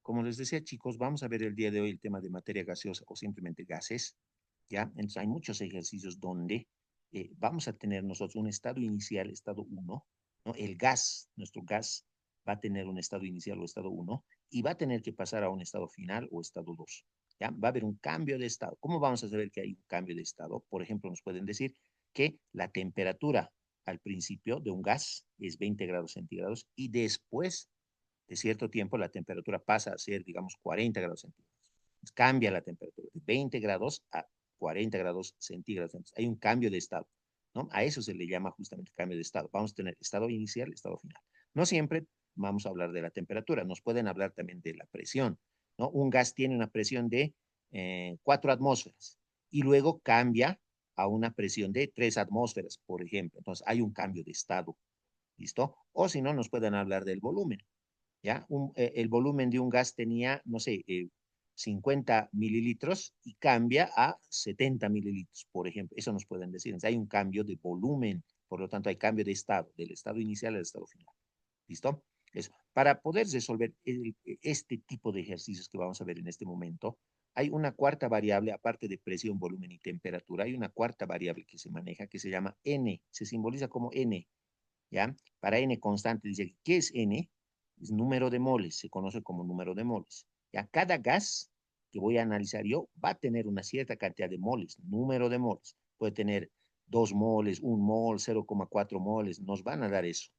como les decía, chicos, vamos a ver el día de hoy el tema de materia gaseosa o simplemente gases, ¿ya? Entonces, hay muchos ejercicios donde vamos a tener nosotros un estado inicial, estado uno, ¿no? El gas, nuestro gas, va a tener un estado inicial o estado uno y va a tener que pasar a un estado final o estado 2, ¿ya? Va a haber un cambio de estado. ¿Cómo vamos a saber que hay un cambio de estado? Por ejemplo, nos pueden decir que la temperatura al principio de un gas es 20 grados centígrados y después de cierto tiempo la temperatura pasa a ser, digamos, 40 grados centígrados. Cambia la temperatura de 20 grados a 40 grados centígrados. Entonces, hay un cambio de estado, ¿no? A eso se le llama justamente cambio de estado. Vamos a tener estado inicial, estado final. No siempre vamos a hablar de la temperatura, nos pueden hablar también de la presión, ¿no? Un gas tiene una presión de 4 atmósferas y luego cambia a una presión de 3 atmósferas, por ejemplo. Entonces, hay un cambio de estado, ¿listo? O si no, nos pueden hablar del volumen. ¿Ya? El volumen de un gas tenía, no sé, 50 mililitros y cambia a 70 mililitros, por ejemplo. Eso nos pueden decir. Entonces, hay un cambio de volumen, por lo tanto hay cambio de estado, del estado inicial al estado final. ¿Listo? Eso. Para poder resolver este tipo de ejercicios que vamos a ver en este momento, hay una cuarta variable, aparte de presión, volumen y temperatura, hay una cuarta variable que se maneja que se llama N, se simboliza como N, ¿ya? Para N constante, dice, ¿qué es N? Es número de moles, se conoce como número de moles. ¿Ya? Cada gas que voy a analizar yo va a tener una cierta cantidad de moles, número de moles. Puede tener 2 moles, 1 mol, 0,4 moles, nos van a dar eso,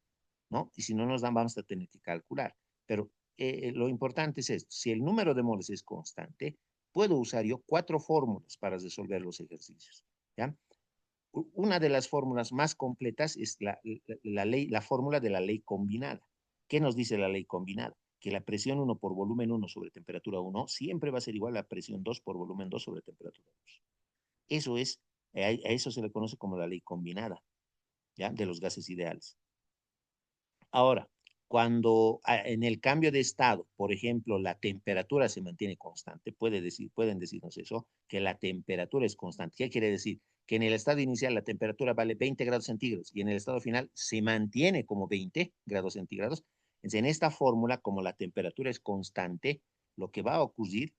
¿no? Y si no nos dan, vamos a tener que calcular. Pero lo importante es esto, si el número de moles es constante, puedo usar yo 4 fórmulas para resolver los ejercicios, ¿ya? Una de las fórmulas más completas es la fórmula de la ley combinada. ¿Qué nos dice la ley combinada? Que la presión uno por volumen uno sobre temperatura uno siempre va a ser igual a la presión 2 por volumen 2 sobre temperatura 2. Eso es, a eso se le conoce como la ley combinada, ¿ya? De los gases ideales. Ahora, cuando en el cambio de estado, por ejemplo, la temperatura se mantiene constante, pueden decirnos eso, que la temperatura es constante. ¿Qué quiere decir? Que en el estado inicial la temperatura vale 20 grados centígrados y en el estado final se mantiene como 20 grados centígrados. Entonces, en esta fórmula, como la temperatura es constante, lo que va a ocurrir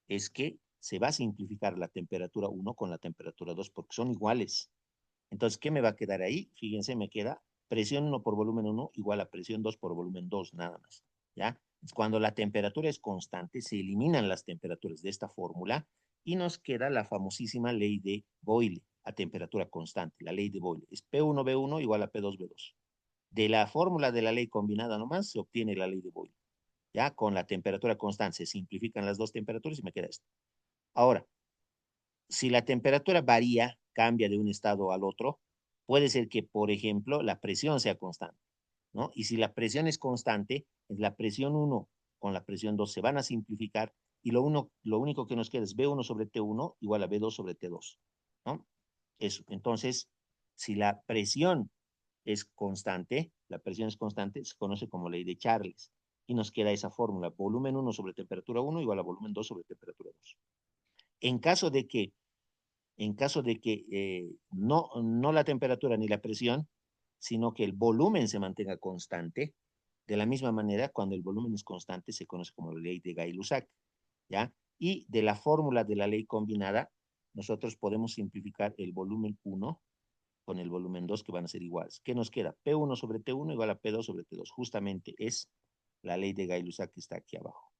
es que se va a simplificar la temperatura 1 con la temperatura 2 porque son iguales. Entonces, ¿qué me va a quedar ahí? Fíjense, me queda presión uno por volumen uno igual a presión 2 por volumen 2 nada más. ¿Ya? Cuando la temperatura es constante, se eliminan las temperaturas de esta fórmula y nos queda la famosísima ley de Boyle a temperatura constante. La ley de Boyle es P1V1 igual a P2V2. De la fórmula de la ley combinada nomás se obtiene la ley de Boyle. ¿Ya? Con la temperatura constante se simplifican las dos temperaturas y me queda esto. Ahora, si la temperatura varía, cambia de un estado al otro, puede ser que, por ejemplo, la presión sea constante, ¿no? Y si la presión es constante, la presión uno con la presión 2 se van a simplificar y lo único que nos queda es B1 sobre T1 igual a B2 sobre T2, ¿no? Eso. Entonces, si la presión es constante, se conoce como ley de Charles. Y nos queda esa fórmula, volumen uno sobre temperatura uno igual a volumen 2 sobre temperatura 2. En caso de que no la temperatura ni la presión, sino que el volumen se mantenga constante, de la misma manera, cuando el volumen es constante, se conoce como la ley de Gay-Lussac, ¿ya? Y de la fórmula de la ley combinada, nosotros podemos simplificar el volumen 1 con el volumen 2 que van a ser iguales. ¿Qué nos queda? P1 sobre T1 igual a P2 sobre T2. Justamente es la ley de Gay-Lussac que está aquí abajo.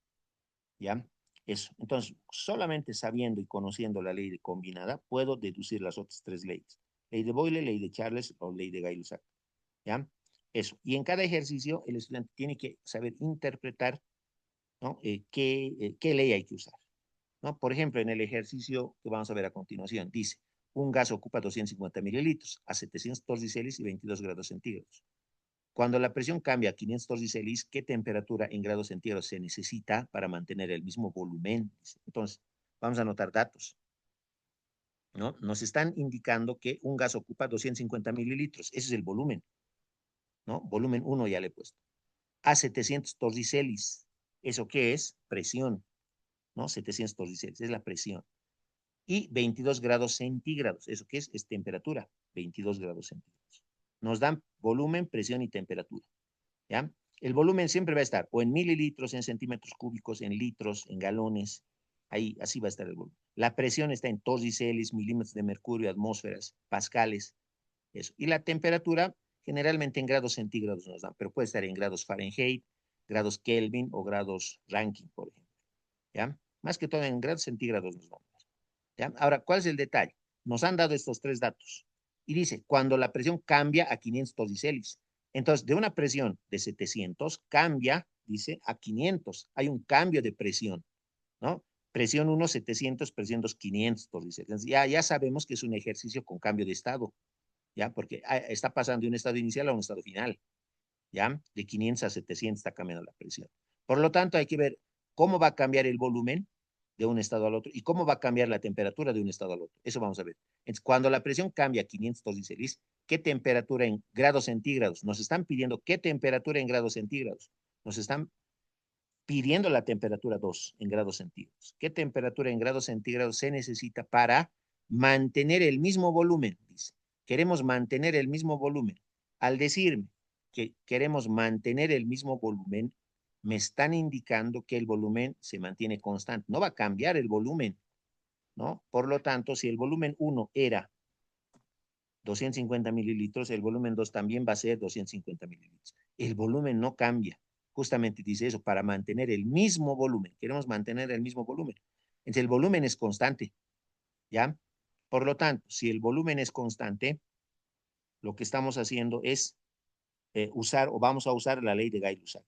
¿Ya? Eso. Entonces, solamente sabiendo y conociendo la ley de combinada, puedo deducir las otras tres leyes. Ley de Boyle, ley de Charles o ley de Gay-Lussac. ¿Ya? Eso. Y en cada ejercicio, el estudiante tiene que saber interpretar, ¿no? Qué ley hay que usar, ¿no? Por ejemplo, en el ejercicio que vamos a ver a continuación, dice, un gas ocupa 250 mililitros a 700 torricelis y 22 grados centígrados. Cuando la presión cambia a 500 torricelis, ¿qué temperatura en grados centígrados se necesita para mantener el mismo volumen? Entonces, vamos a anotar datos, ¿no? Nos están indicando que un gas ocupa 250 mililitros. Ese es el volumen, ¿no? Volumen 1 ya le he puesto. A 700 torricelis. ¿Eso qué es? Presión, ¿no? 700 torricelis, es la presión. Y 22 grados centígrados. ¿Eso qué es? Es temperatura, 22 grados centígrados. Nos dan volumen, presión y temperatura, ¿ya? El volumen siempre va a estar o en mililitros, en centímetros cúbicos, en litros, en galones. Ahí, así va a estar el volumen. La presión está en torriceles, milímetros de mercurio, atmósferas, pascales, eso. Y la temperatura, generalmente en grados centígrados nos dan, pero puede estar en grados Fahrenheit, grados Kelvin o grados Rankine, por ejemplo. ¿Ya? Más que todo en grados centígrados nos dan. ¿Ya? Ahora, ¿cuál es el detalle? Nos han dado estos tres datos. Y dice, cuando la presión cambia a 500 torricelis. Entonces, de una presión de 700 cambia, dice, a 500. Hay un cambio de presión, ¿no? Presión 1, 700, presión 2, 500 torricelis. Ya sabemos que es un ejercicio con cambio de estado, ¿ya? Porque está pasando de un estado inicial a un estado final, ¿ya? De 500 a 700 está cambiando la presión. Por lo tanto, hay que ver cómo va a cambiar el volumen de un estado al otro y cómo va a cambiar la temperatura de un estado al otro. Eso vamos a ver. Entonces, cuando la presión cambia a 500 torricelis, ¿qué temperatura en grados centígrados? Nos están pidiendo qué temperatura en grados centígrados. Nos están pidiendo la temperatura 2 en grados centígrados. ¿Qué temperatura en grados centígrados se necesita para mantener el mismo volumen? Dice, queremos mantener el mismo volumen. Al decirme que queremos mantener el mismo volumen, me están indicando que el volumen se mantiene constante. No va a cambiar el volumen, ¿no? Por lo tanto, si el volumen 1 era 250 mililitros, el volumen 2 también va a ser 250 mililitros. El volumen no cambia. Justamente dice eso, para mantener el mismo volumen. Queremos mantener el mismo volumen. Entonces, el volumen es constante, ¿ya? Por lo tanto, si el volumen es constante, lo que estamos haciendo es usar o vamos a usar la ley de Gay-Lussac.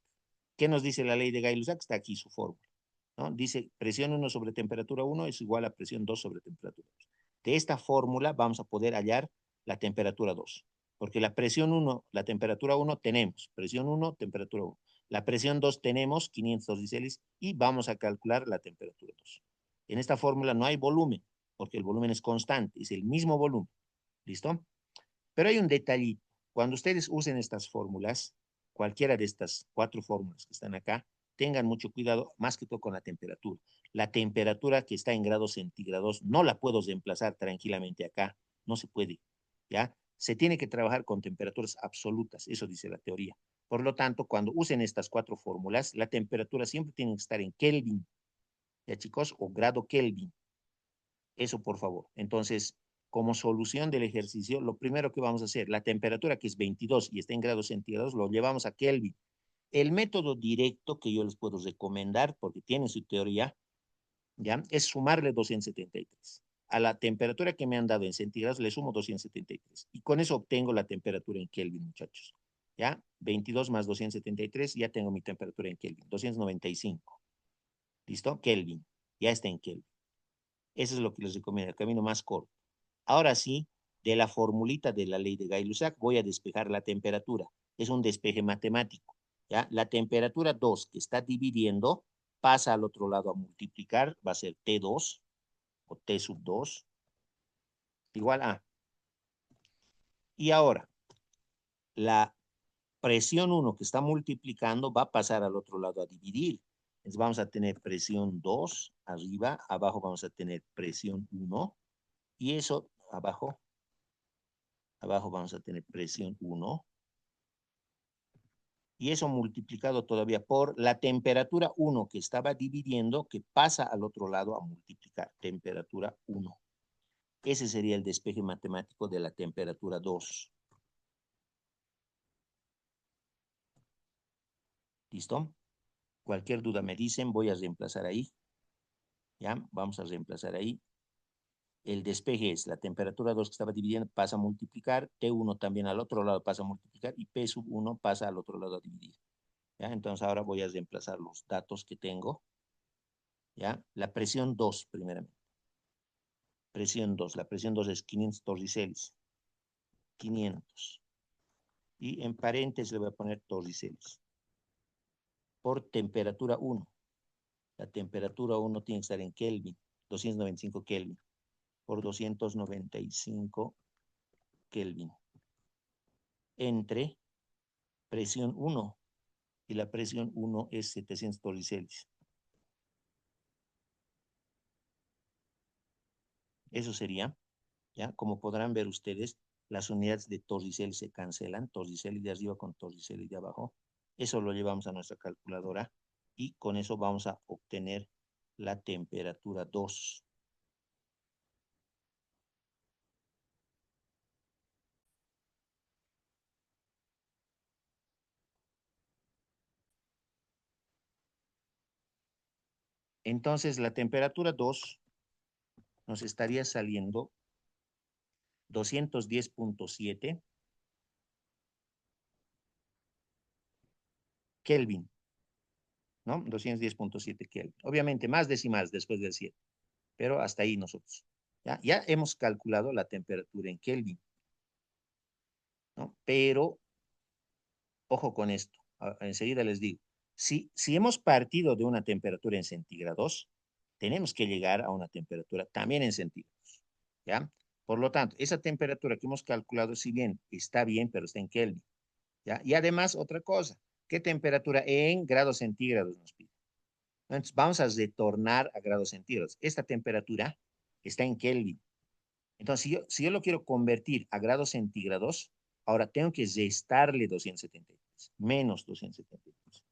¿Qué nos dice la ley de Gay-Lussac? Está aquí su fórmula, ¿no? Dice presión 1 sobre temperatura 1 es igual a presión 2 sobre temperatura 2. De esta fórmula vamos a poder hallar la temperatura 2, porque la presión 1, la temperatura 1 tenemos, presión 1, temperatura 1. La presión 2 tenemos 500 decibeles y vamos a calcular la temperatura 2. En esta fórmula no hay volumen, porque el volumen es constante, es el mismo volumen. ¿Listo? Pero hay un detallito. Cuando ustedes usen estas fórmulas, cualquiera de estas cuatro fórmulas que están acá, tengan mucho cuidado, más que todo con la temperatura. La temperatura que está en grados centígrados no la puedo reemplazar tranquilamente acá, no se puede, ¿ya? Se tiene que trabajar con temperaturas absolutas, eso dice la teoría. Por lo tanto, cuando usen estas cuatro fórmulas, la temperatura siempre tiene que estar en Kelvin, ¿ya chicos? O grado Kelvin. Eso, por favor. Entonces, como solución del ejercicio, lo primero que vamos a hacer, la temperatura que es 22 y está en grados centígrados, lo llevamos a Kelvin. El método directo que yo les puedo recomendar, porque tiene su teoría, ¿ya? Es sumarle 273. A la temperatura que me han dado en centígrados le sumo 273. Y con eso obtengo la temperatura en Kelvin, muchachos. ¿Ya? 22 más 273, ya tengo mi temperatura en Kelvin. 295. ¿Listo? Kelvin. Ya está en Kelvin. Eso es lo que les recomiendo, el camino más corto. Ahora sí, de la formulita de la ley de Gay-Lussac voy a despejar la temperatura. Es un despeje matemático. ¿Ya? La temperatura 2 que está dividiendo pasa al otro lado a multiplicar, va a ser T2 o T sub 2 igual a. Y ahora, la presión 1 que está multiplicando va a pasar al otro lado a dividir. Entonces vamos a tener presión 2 arriba, abajo vamos a tener presión 1 y eso abajo vamos a tener presión 1 y eso multiplicado todavía por la temperatura 1 que estaba dividiendo, que pasa al otro lado a multiplicar, temperatura 1. Ese sería el despeje matemático de la temperatura 2. ¿Listo? Cualquier duda me dicen, voy a reemplazar ahí. ¿Ya? Vamos a reemplazar ahí. El despeje es la temperatura 2 que estaba dividiendo, pasa a multiplicar, T1 también al otro lado pasa a multiplicar y P sub 1 pasa al otro lado a dividir. ¿Ya? Entonces ahora voy a reemplazar los datos que tengo. ¿Ya? La presión 2 primeramente. Presión 2. La presión 2 es 500 torricelis. 500. Y en paréntesis le voy a poner torricelis. Por temperatura 1. La temperatura 1 tiene que estar en Kelvin. 295 Kelvin. Por 295 Kelvin. Entre presión 1. Y la presión 1 es 700 torricelis. Eso sería, ¿ya? Como podrán ver ustedes, las unidades de torricelis se cancelan. Torricelis de arriba con torricelis de abajo. Eso lo llevamos a nuestra calculadora y con eso vamos a obtener la temperatura 2. Entonces, la temperatura 2 nos estaría saliendo 210.7 Kelvin, ¿no? 210.7 Kelvin. Obviamente, más decimales después del 7, pero hasta ahí nosotros. Ya hemos calculado la temperatura en Kelvin, ¿no? Pero, ojo con esto, enseguida les digo, si hemos partido de una temperatura en centígrados, tenemos que llegar a una temperatura también en centígrados, ¿ya? Por lo tanto, esa temperatura que hemos calculado, si bien está bien, pero está en Kelvin, ¿ya? Y además, otra cosa, ¿qué temperatura en grados centígrados nos pide? Entonces, vamos a retornar a grados centígrados. Esta temperatura está en Kelvin. Entonces, si yo lo quiero convertir a grados centígrados, ahora tengo que restarle 273, menos 273.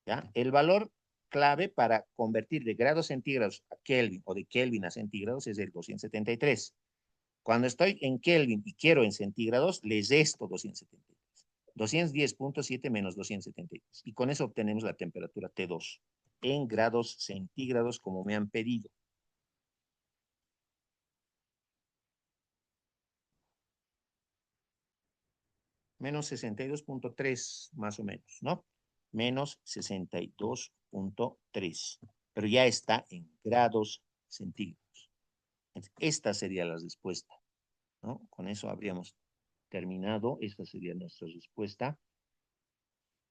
¿Ya? El valor clave para convertir de grados centígrados a Kelvin o de Kelvin a centígrados es el 273. Cuando estoy en Kelvin y quiero en centígrados, le resto 273. 210.7 menos 273. Y con eso obtenemos la temperatura T2 en grados centígrados como me han pedido. Menos 62.3 más o menos, ¿no? Menos 62.3. Pero ya está en grados centígrados. Esta sería la respuesta, ¿no? Con eso habríamos terminado. Esta sería nuestra respuesta,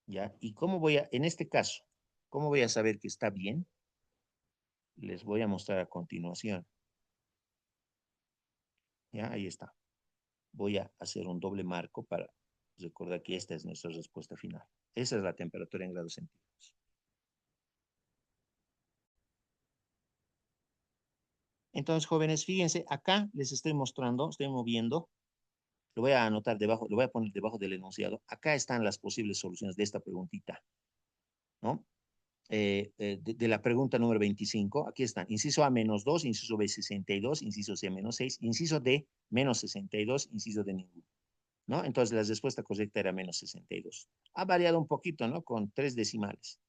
¿ya? ¿Y cómo voy a, en este caso, cómo voy a saber que está bien? Les voy a mostrar a continuación. ¿Ya? Ahí está. Voy a hacer un doble marco para recordar que esta es nuestra respuesta final. Esa es la temperatura en grados centígrados. Entonces, jóvenes, fíjense, acá les estoy mostrando, estoy moviendo, lo voy a anotar debajo, lo voy a poner debajo del enunciado. Acá están las posibles soluciones de esta preguntita, ¿no? De la pregunta número 25, aquí están, inciso A menos 2, inciso B 62, inciso C menos 6, inciso D menos 62, inciso D ninguno, ¿no? Entonces la respuesta correcta era menos 62. Ha variado un poquito, ¿no? Con 3 decimales,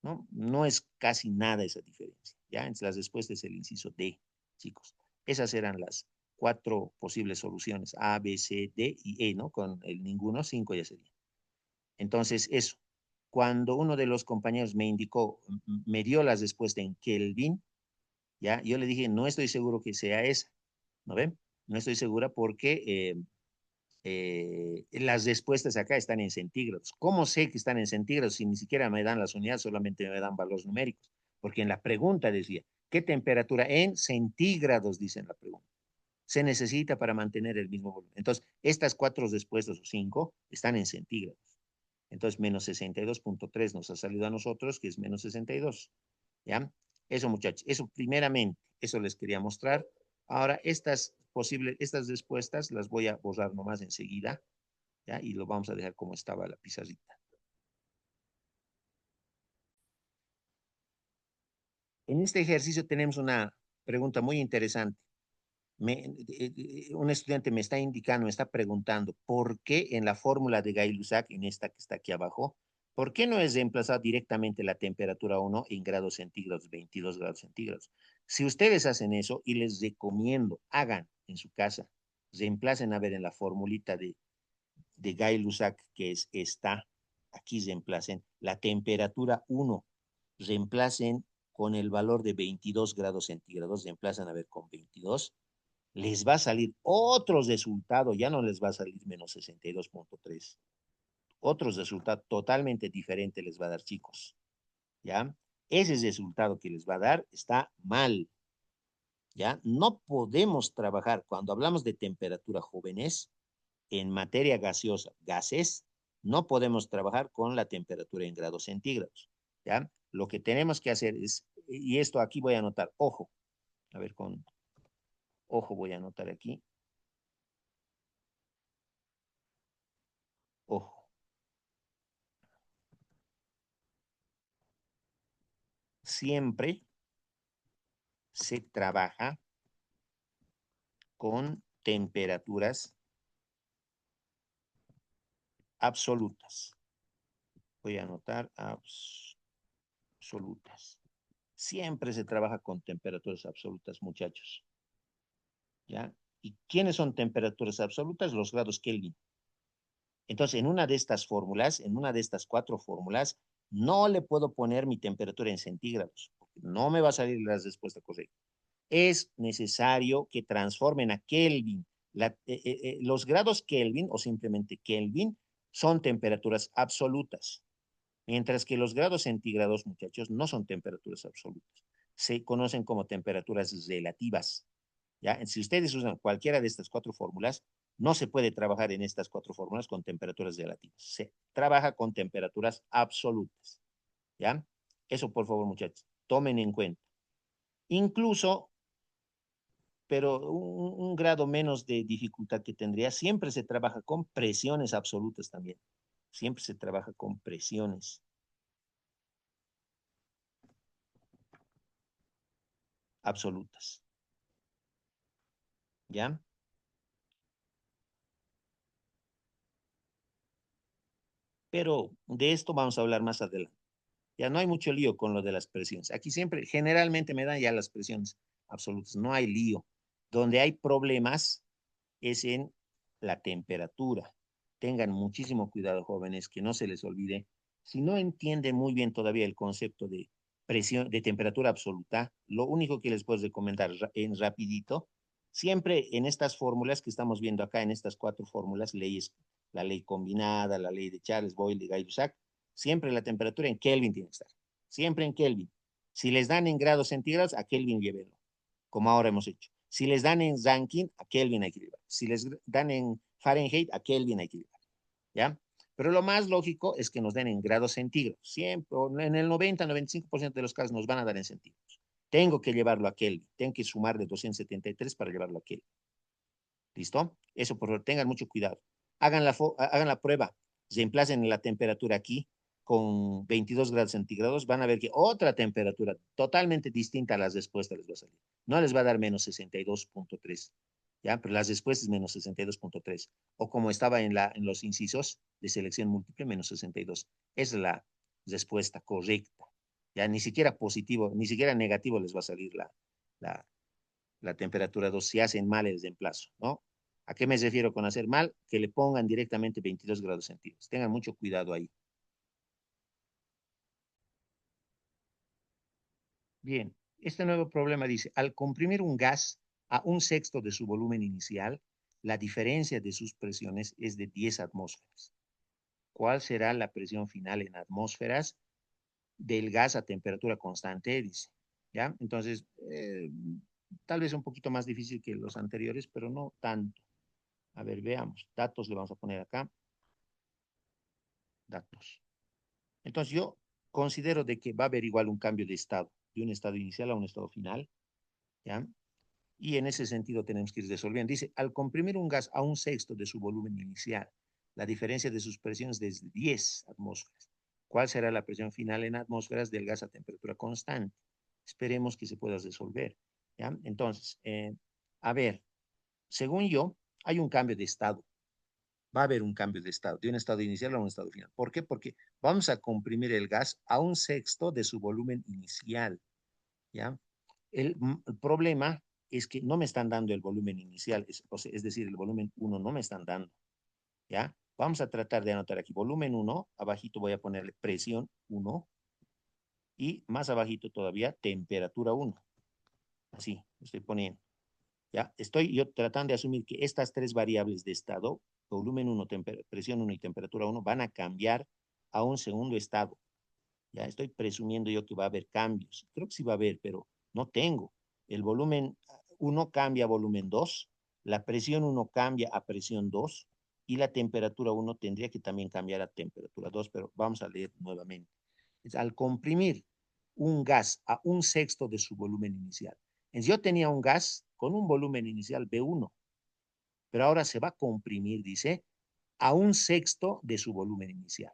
¿no? No es casi nada esa diferencia, ¿ya? Entonces la respuesta es el inciso D, chicos. Esas eran las 4 posibles soluciones, A, B, C, D y E, ¿no? Con el ninguno, 5 ya sería. Entonces, eso. Cuando uno de los compañeros me indicó, me dio la respuesta en Kelvin, ¿ya? Yo le dije, no estoy seguro que sea esa, ¿no ven? No estoy segura porque las respuestas acá están en centígrados. ¿Cómo sé que están en centígrados si ni siquiera me dan las unidades, solamente me dan valores numéricos? Porque en la pregunta decía, ¿qué temperatura en centígrados? Dice en la pregunta. Se necesita para mantener el mismo volumen. Entonces, estas 4 respuestas o 5 están en centígrados. Entonces, menos 62.3 nos ha salido a nosotros, que es menos 62. ¿Ya? Eso, muchachos, eso primeramente, eso les quería mostrar. Ahora, estas respuestas las voy a borrar nomás enseguida, ¿ya? Y lo vamos a dejar como estaba la pizarrita. En este ejercicio tenemos una pregunta muy interesante. Un estudiante me está indicando, me está preguntando, ¿por qué en la fórmula de Gay-Lussac, en esta que está aquí abajo, por qué no es reemplazar directamente la temperatura 1 en grados centígrados, 22 grados centígrados? Si ustedes hacen eso, y les recomiendo, hagan en su casa, reemplacen a ver en la formulita de Gay-Lussac, que es esta, aquí reemplacen la temperatura 1, reemplacen con el valor de 22 grados centígrados, reemplazan a ver con 22, les va a salir otro resultado, ya no les va a salir menos 62.3. Otro resultado totalmente diferente les va a dar, chicos. ¿Ya? Ese resultado que les va a dar está mal. ¿Ya? No podemos trabajar, cuando hablamos de temperatura jóvenes, en materia gaseosa, gases, no podemos trabajar con la temperatura en grados centígrados. ¿Ya? Lo que tenemos que hacer es, y esto aquí voy a anotar, ojo, a ver, con ojo voy a anotar aquí, ojo. siempre se trabaja con temperaturas absolutas. Voy a anotar absolutas. Siempre se trabaja con temperaturas absolutas, muchachos. ¿Ya? ¿Y quiénes son temperaturas absolutas? Los grados Kelvin. Entonces, en una de estas fórmulas, en una de estas cuatro fórmulas, no le puedo poner mi temperatura en centígrados, porque no me va a salir la respuesta correcta. Es necesario que transformen a Kelvin. Los grados Kelvin o simplemente Kelvin son temperaturas absolutas, mientras que los grados centígrados, muchachos, no son temperaturas absolutas. Se conocen como temperaturas relativas. ¿Ya? Si ustedes usan cualquiera de estas cuatro fórmulas, no se puede trabajar en estas cuatro fórmulas con temperaturas relativas. Se trabaja con temperaturas absolutas. ¿Ya? Eso, por favor, muchachos, tomen en cuenta. Incluso, pero un grado menos de dificultad que tendría, siempre se trabaja con presiones absolutas también. Siempre se trabaja con presiones absolutas. ¿Ya? Pero de esto vamos a hablar más adelante. Ya no hay mucho lío con lo de las presiones. Aquí siempre, generalmente me dan ya las presiones absolutas. No hay lío. Donde hay problemas es en la temperatura. Tengan muchísimo cuidado, jóvenes, que no se les olvide. Si no entienden muy bien todavía el concepto de presión, de temperatura absoluta, lo único que les puedo recomendar en rapidito, siempre en estas fórmulas que estamos viendo acá, en estas cuatro fórmulas, leyes, la ley combinada, la ley de Charles Boyle, de Gay-Lussac, siempre la temperatura en Kelvin tiene que estar. Siempre en Kelvin. Si les dan en grados centígrados, a Kelvin llévenlo, como ahora hemos hecho. Si les dan en Rankine, a Kelvin hay que llevar. Si les dan en Fahrenheit, a Kelvin hay que llevar. ¿Ya? Pero lo más lógico es que nos den en grados centígrados. Siempre, en el 90-95% de los casos nos van a dar en centígrados. Tengo que llevarlo a Kelvin. Tengo que sumarle 273 para llevarlo a Kelvin. ¿Listo? Eso, por favor, tengan mucho cuidado. Hagan la prueba. Reemplacen la temperatura aquí con 22 grados centígrados. Van a ver que otra temperatura totalmente distinta a las respuestas les va a salir. No les va a dar menos 62.3. ¿Ya? Pero las respuestas menos 62.3. O como estaba en los incisos de selección múltiple, menos 62. Es la respuesta correcta. Ya ni siquiera positivo, ni siquiera negativo les va a salir la, la temperatura 2 si hacen mal el reemplazo, ¿no? ¿A qué me refiero con hacer mal? Que le pongan directamente 22 grados centígrados. Tengan mucho cuidado ahí. Bien, este nuevo problema dice, al comprimir un gas a un sexto de su volumen inicial, la diferencia de sus presiones es de 10 atmósferas. ¿Cuál será la presión final en atmósferas del gas a temperatura constante? Dice, ¿ya? Entonces, tal vez un poquito más difícil que los anteriores, pero no tanto. A ver, veamos. Datos le vamos a poner acá. Datos. Entonces yo considero de que va a haber igual un cambio de estado, de un estado inicial a un estado final, ¿ya? Y en ese sentido tenemos que ir resolviendo. Dice, al comprimir un gas a un sexto de su volumen inicial, la diferencia de sus presiones es de 10 atmósferas. ¿Cuál será la presión final en atmósferas del gas a temperatura constante? Esperemos que se pueda resolver, ¿ya? Entonces, a ver, según yo, hay un cambio de estado. Va a haber un cambio de estado, de un estado inicial a un estado final. ¿Por qué? Porque vamos a comprimir el gas a un sexto de su volumen inicial, ¿ya? El problema es que no me están dando el volumen inicial, es decir, el volumen uno no me están dando, ¿ya? Vamos a tratar de anotar aquí volumen uno, abajito voy a ponerle presión uno y más abajito todavía temperatura uno. Así, estoy poniendo. ¿Ya? Estoy yo tratando de asumir que estas tres variables de estado, volumen uno, presión uno y temperatura uno, van a cambiar a un segundo estado. Ya estoy presumiendo yo que va a haber cambios. Creo que sí va a haber, pero no tengo. El volumen uno cambia a volumen 2, la presión uno cambia a presión 2 y la temperatura uno tendría que también cambiar a temperatura 2, pero vamos a leer nuevamente. Al comprimir un gas a un sexto de su volumen inicial. Entonces, yo tenía un gas con un volumen inicial B1, pero ahora se va a comprimir, dice, a un sexto de su volumen inicial.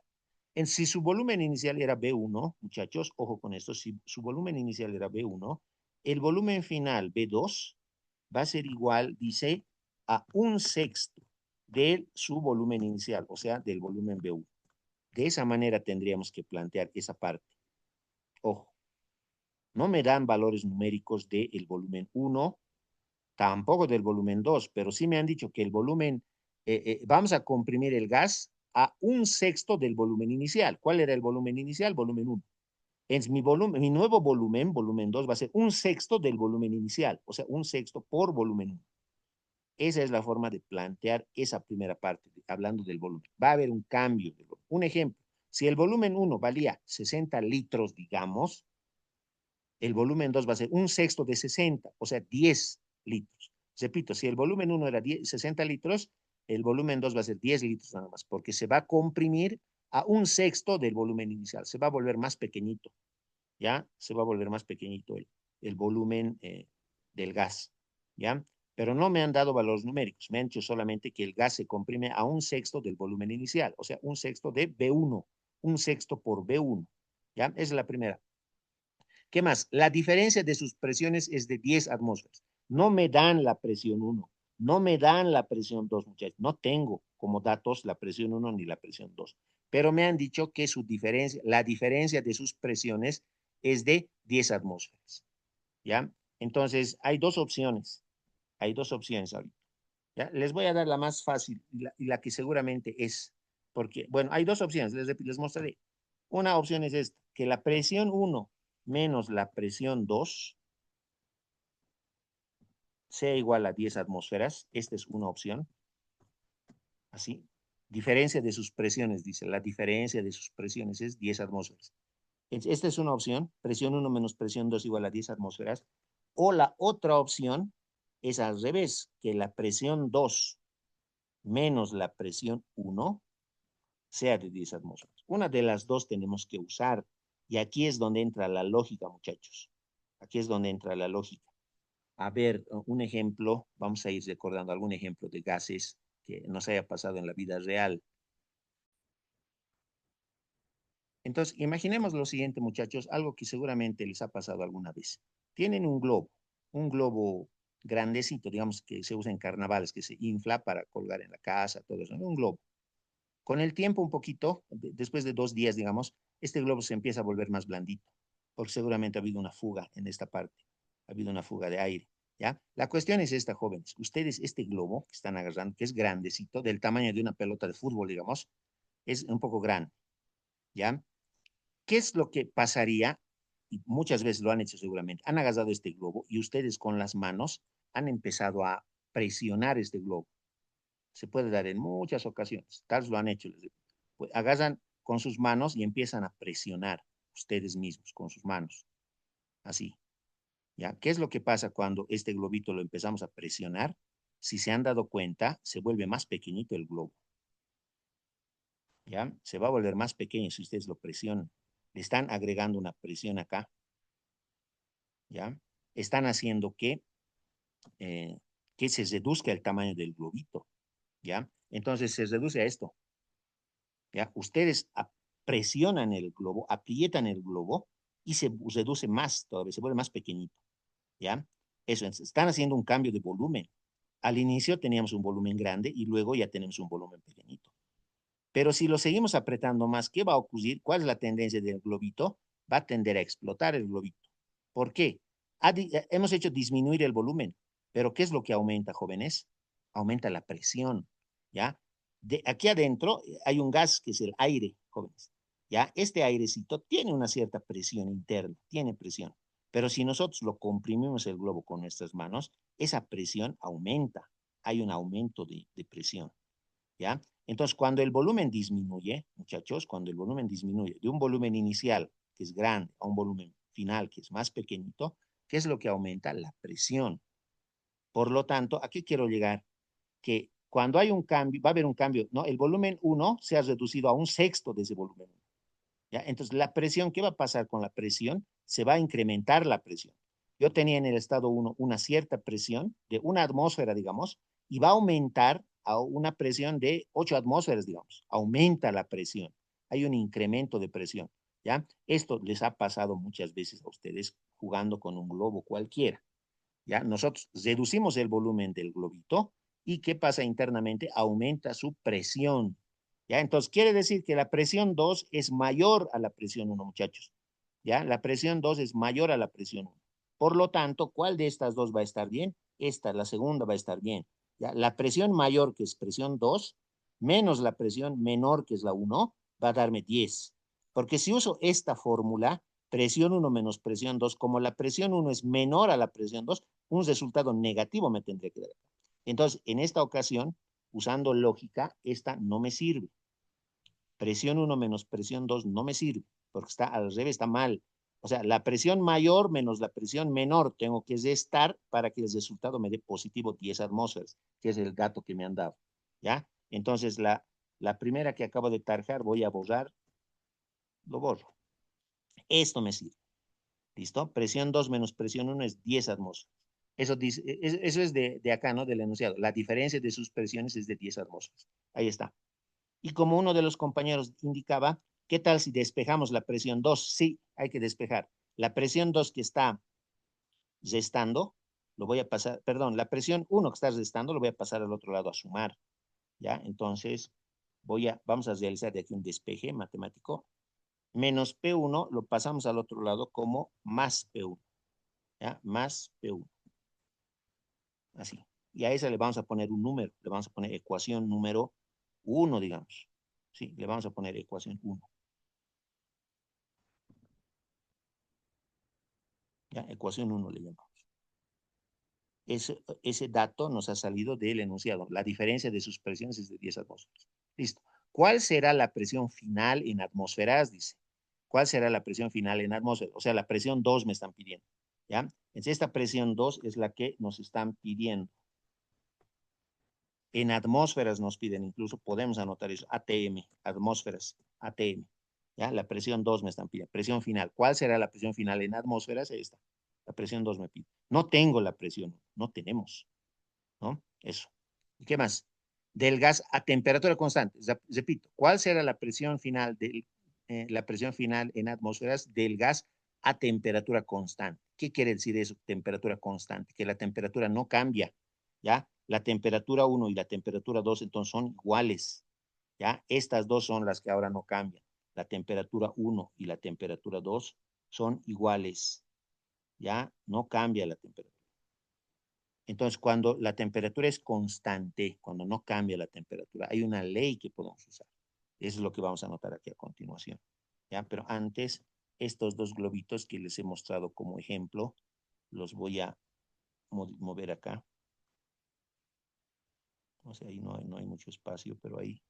Si su volumen inicial era B1, muchachos, ojo con esto, si su volumen inicial era B1, el volumen final B2 va a ser igual, dice, a un sexto de su volumen inicial, o sea, del volumen B1. De esa manera tendríamos que plantear esa parte. Ojo, no me dan valores numéricos del volumen 1, tampoco del volumen 2, pero sí me han dicho que el volumen, vamos a comprimir el gas a un sexto del volumen inicial. ¿Cuál era el volumen inicial? Volumen 1. En mi nuevo volumen, volumen 2, va a ser un sexto del volumen inicial, o sea, un sexto por volumen 1. Esa es la forma de plantear esa primera parte, hablando del volumen. Va a haber un cambio. Un ejemplo, si el volumen 1 valía 60 litros, digamos, el volumen 2 va a ser un sexto de 60, o sea, 10 litros. Repito, si el volumen 1 era 60 litros, el volumen 2 va a ser 10 litros nada más, porque se va a comprimir a un sexto del volumen inicial, se va a volver más pequeñito, ¿ya? Se va a volver más pequeñito el volumen del gas, ¿ya? Pero no me han dado valores numéricos, me han dicho solamente que el gas se comprime a un sexto del volumen inicial, o sea, un sexto de B1, un sexto por B1, ¿ya? Esa es la primera. ¿Qué más? La diferencia de sus presiones es de 10 atmósferas. No me dan la presión 1, no me dan la presión 2, muchachos. No tengo como datos la presión 1 ni la presión 2. Pero me han dicho que su diferencia, la diferencia de sus presiones es de 10 atmósferas. ¿Ya? Entonces, hay dos opciones. Hay dos opciones ahorita. ¿Ya? Les voy a dar la más fácil y la que seguramente es. Porque, bueno, hay dos opciones. Les mostraré. Una opción es esta, que la presión 1 menos la presión 2 sea igual a 10 atmósferas. Esta es una opción. Así. Diferencia de sus presiones, dice. La diferencia de sus presiones es 10 atmósferas. Esta es una opción. Presión 1 menos presión 2 igual a 10 atmósferas. O la otra opción es al revés, que la presión 2 menos la presión 1 sea de 10 atmósferas. Una de las dos tenemos que usar. Y aquí es donde entra la lógica, muchachos. Aquí es donde entra la lógica. A ver, un ejemplo, vamos a ir recordando algún ejemplo de gases que nos haya pasado en la vida real. Entonces, imaginemos lo siguiente, muchachos, algo que seguramente les ha pasado alguna vez. Tienen un globo grandecito, digamos que se usa en carnavales, que se infla para colgar en la casa, todo eso, ¿no? Un globo. Con el tiempo, un poquito, después de 2 días, digamos, este globo se empieza a volver más blandito, porque seguramente ha habido una fuga en esta parte, ha habido una fuga de aire, ¿ya? La cuestión es esta, jóvenes. Ustedes, este globo que están agarrando, que es grandecito, del tamaño de una pelota de fútbol, digamos, es un poco grande, ¿ya? ¿Qué es lo que pasaría? Y muchas veces lo han hecho seguramente. Han agarrado este globo y ustedes con las manos han empezado a presionar este globo. Se puede dar en muchas ocasiones. Tal vez lo han hecho. Pues agarran con sus manos y empiezan a presionar ustedes mismos con sus manos. Así. ¿Ya? ¿Qué es lo que pasa cuando este globito lo empezamos a presionar? Si se han dado cuenta, se vuelve más pequeñito el globo. ¿Ya? Se va a volver más pequeño si ustedes lo presionan. Le están agregando una presión acá. ¿Ya? Están haciendo eh, que se reduzca el tamaño del globito. ¿Ya? Entonces se reduce a esto. ¿Ya? Ustedes presionan el globo, aprietan el globo y se reduce más todavía, se vuelve más pequeñito, ¿ya? Eso, están haciendo un cambio de volumen. Al inicio teníamos un volumen grande y luego ya tenemos un volumen pequeñito. Pero si lo seguimos apretando más, ¿qué va a ocurrir? ¿Cuál es la tendencia del globito? Va a tender a explotar el globito. ¿Por qué? Hemos hecho disminuir el volumen, pero ¿qué es lo que aumenta, jóvenes? Aumenta la presión, ¿ya? Aquí adentro hay un gas que es el aire, jóvenes, ¿ya? Este airecito tiene una cierta presión interna, tiene presión, pero si nosotros lo comprimimos el globo con nuestras manos, esa presión aumenta, hay un aumento de presión, ¿ya? Entonces, cuando el volumen disminuye, muchachos, cuando el volumen disminuye de un volumen inicial, que es grande, a un volumen final, que es más pequeñito, ¿qué es lo que aumenta? La presión. Por lo tanto, ¿a qué quiero llegar? Que cuando hay un cambio, va a haber un cambio, ¿no? El volumen 1 se ha reducido a un sexto de ese volumen 1. ¿Ya? Entonces, la presión, ¿qué va a pasar con la presión? Se va a incrementar la presión. Yo tenía en el estado 1 una cierta presión de una atmósfera, digamos, y va a aumentar a una presión de 8 atmósferas, digamos. Aumenta la presión. hay un incremento de presión, ¿ya? Esto les ha pasado muchas veces a ustedes jugando con un globo cualquiera, ¿ya? Nosotros reducimos el volumen del globito y ¿qué pasa internamente? Aumenta su presión, ¿ya? Entonces, quiere decir que la presión 2 es mayor a la presión uno, muchachos, ¿ya? La presión 2 es mayor a la presión uno. Por lo tanto, ¿cuál de estas dos va a estar bien? Esta, la segunda va a estar bien, ¿ya? La presión mayor, que es presión 2 menos la presión menor, que es la uno, va a darme 10. Porque si uso esta fórmula, presión uno menos presión 2, como la presión uno es menor a la presión 2, un resultado negativo me tendría que dar. Entonces, en esta ocasión, usando lógica, esta no me sirve. Presión uno menos presión 2 no me sirve, porque está al revés, está mal. O sea, la presión mayor menos la presión menor tengo que restar para que el resultado me dé positivo 10 atmósferas, que es el dato que me han dado. ¿Ya? Entonces, la primera que acabo de tarjar voy a borrar, lo borro. Esto me sirve. ¿Listo? Presión 2 menos presión uno es 10 atmósferas. Eso, dice, eso es de acá, ¿no? Del enunciado. La diferencia de sus presiones es de 10 atmósferas. Ahí está. Y como uno de los compañeros indicaba, ¿qué tal si despejamos la presión 2? Sí, hay que despejar. La presión 2 que está restando, lo voy a pasar, perdón, la presión 1 que está restando, lo voy a pasar al otro lado a sumar. ¿Ya? Entonces, vamos a realizar de aquí un despeje matemático. Menos P1 lo pasamos al otro lado como más P1. ¿Ya? Más P1. Así. Y a esa le vamos a poner un número, le vamos a poner ecuación número 1, digamos. Sí, le vamos a poner ecuación 1. ¿Ya? Ecuación 1 le llamamos. Ese dato nos ha salido del enunciado. La diferencia de sus presiones es de 10 atmósferas. Listo. ¿Cuál será la presión final en atmósferas? Dice. ¿Cuál será la presión final en atmósferas? O sea, la presión 2 me están pidiendo. ¿Ya? Entonces, esta presión 2 es la que nos están pidiendo. En atmósferas nos piden, incluso podemos anotar eso, ATM, atmósferas, ATM. ¿Ya? La presión 2 me están pidiendo. Presión final. ¿Cuál será la presión final en atmósferas? Esta. La presión 2 me pide. No tengo la presión, no tenemos, ¿no? Eso. ¿Y qué más? Del gas a temperatura constante. Repito, ¿cuál será la presión final la presión final en atmósferas del gas a temperatura constante? ¿Qué quiere decir eso? Temperatura constante, que la temperatura no cambia, ¿ya? La temperatura 1 y la temperatura 2 entonces son iguales, ¿ya? Estas dos son las que ahora no cambian. La temperatura 1 y la temperatura 2 son iguales, ¿ya? No cambia la temperatura. Entonces, cuando la temperatura es constante, cuando no cambia la temperatura, hay una ley que podemos usar. Eso es lo que vamos a anotar aquí a continuación. ¿Ya? Pero antes, estos dos globitos que les he mostrado como ejemplo, los voy a mover acá. O sea, ahí no hay mucho espacio, pero ahí.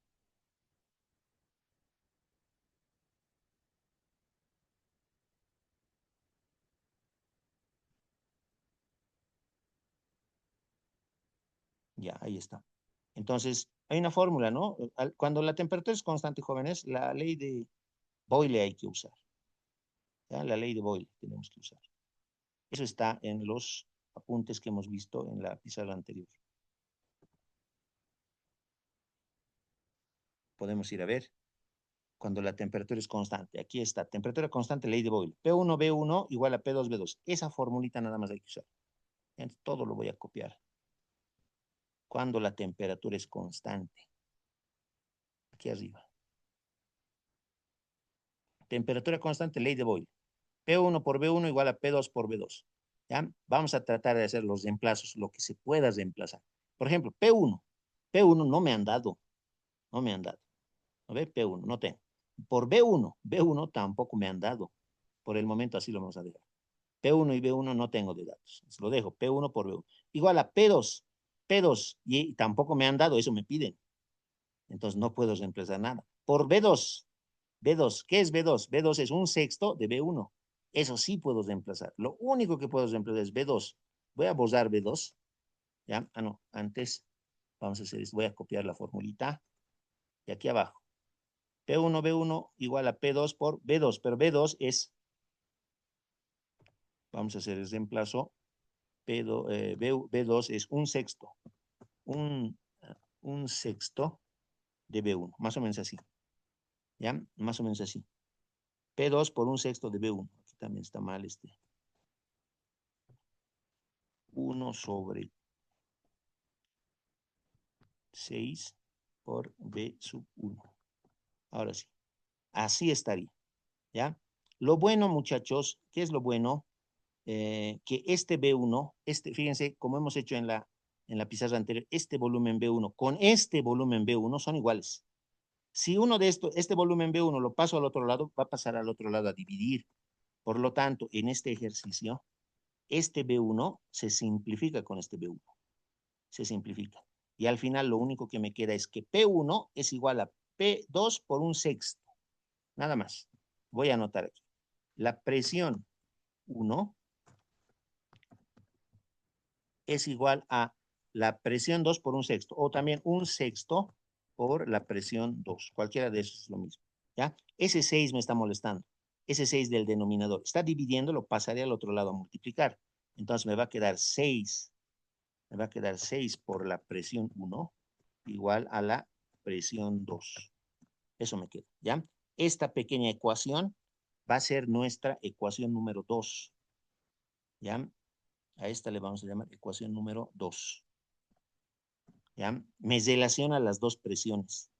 Ya, ahí está. Entonces, hay una fórmula, ¿no? Cuando la temperatura es constante, jóvenes, la ley de Boyle hay que usar. ¿Ya? La ley de Boyle tenemos que usar. Eso está en los apuntes que hemos visto en la pizarra anterior. Podemos ir a ver cuando la temperatura es constante. Aquí está, temperatura constante, ley de Boyle. P1, B1 igual a P2, B2. Esa formulita nada más hay que usar. Entonces, todo lo voy a copiar. Cuando la temperatura es constante. Aquí arriba. Temperatura constante, ley de Boyle. P1 por B1 igual a P2 por B2. ¿Ya? Vamos a tratar de hacer los reemplazos, lo que se pueda reemplazar. Por ejemplo, P1. P1 no me han dado. No me han dado. ¿No ve? P1, no tengo. Por B1 tampoco me han dado. Por el momento así lo vamos a dejar. P1 y B1 no tengo de datos. Lo dejo, P1 por B1. Igual a P2. P2, y tampoco me han dado, eso me piden. Entonces no puedo reemplazar nada. Por B2. B2, ¿qué es B2? B2 es un sexto de B1. Eso sí puedo reemplazar. Lo único que puedo reemplazar es B2. Voy a borrar B2. ¿Ya? Ah, no, antes vamos a hacer esto. Voy a copiar la formulita. Y aquí abajo. P1, B1 igual a P2 por B2. Pero B2 es, vamos a hacer el reemplazo. B2 es un sexto. Un, un sexto de B1. Más o menos así. ¿ya? Más o menos así. P2 por un sexto de B1. Aquí también está mal este. 1 sobre 6 por B sub 1. Ahora sí. Así estaría, ¿ya? Lo bueno, muchachos, ¿qué es lo bueno? Que este B1, fíjense, como hemos hecho en la pizarra anterior, este volumen B1 con este volumen B1 son iguales. Si uno de estos, este volumen B1 lo paso al otro lado, va a pasar al otro lado a dividir. Por lo tanto, en este ejercicio, este B1 se simplifica con este B1. Se simplifica. Y al final lo único que me queda es que P1 es igual a P2 por un sexto. Nada más. Voy a anotar aquí. La presión 1 es igual a la presión 2 por un sexto, o también un sexto por la presión 2. Cualquiera de esos es lo mismo. ¿Ya? Ese 6 me está molestando. Ese 6 del denominador. Está dividiendo, lo pasaré al otro lado a multiplicar. Entonces me va a quedar 6. Me va a quedar 6 por la presión 1 igual a la presión 2. Eso me queda, ¿ya? Esta pequeña ecuación va a ser nuestra ecuación número 2, ¿ya? A esta le vamos a llamar ecuación número 2. ¿Ya? Me relaciona las dos presiones,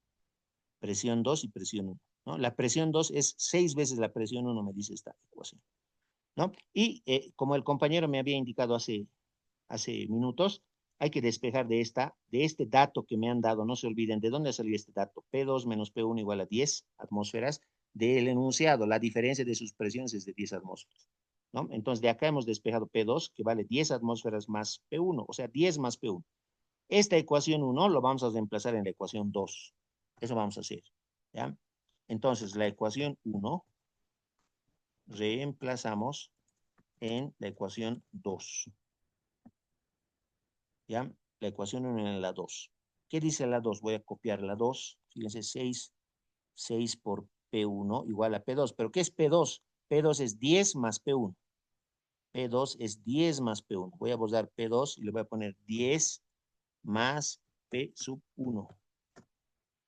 presión 2 y presión 1, ¿no? La presión 2 es 6 veces la presión 1, me dice esta ecuación, ¿no? Y como el compañero me había indicado hace minutos, hay que despejar de este dato que me han dado, no se olviden, ¿de dónde salió este dato? P2 menos P1 igual a 10 atmósferas del enunciado, la diferencia de sus presiones es de 10 atmósferas, ¿no? Entonces, de acá hemos despejado P2, que vale 10 atmósferas más P1, o sea, 10 más P1. Esta ecuación 1 lo vamos a reemplazar en la ecuación 2. Eso vamos a hacer, ¿ya? Entonces, la ecuación 1 reemplazamos en la ecuación 2, ¿ya? La ecuación 1 en la 2. ¿Qué dice la 2? Voy a copiar la 2. Fíjense, 6 por P1 igual a P2. ¿Pero qué es P2? P2 es 10 más P1. P2 es 10 más P1. Voy a borrar P2 y le voy a poner 10 más P sub 1.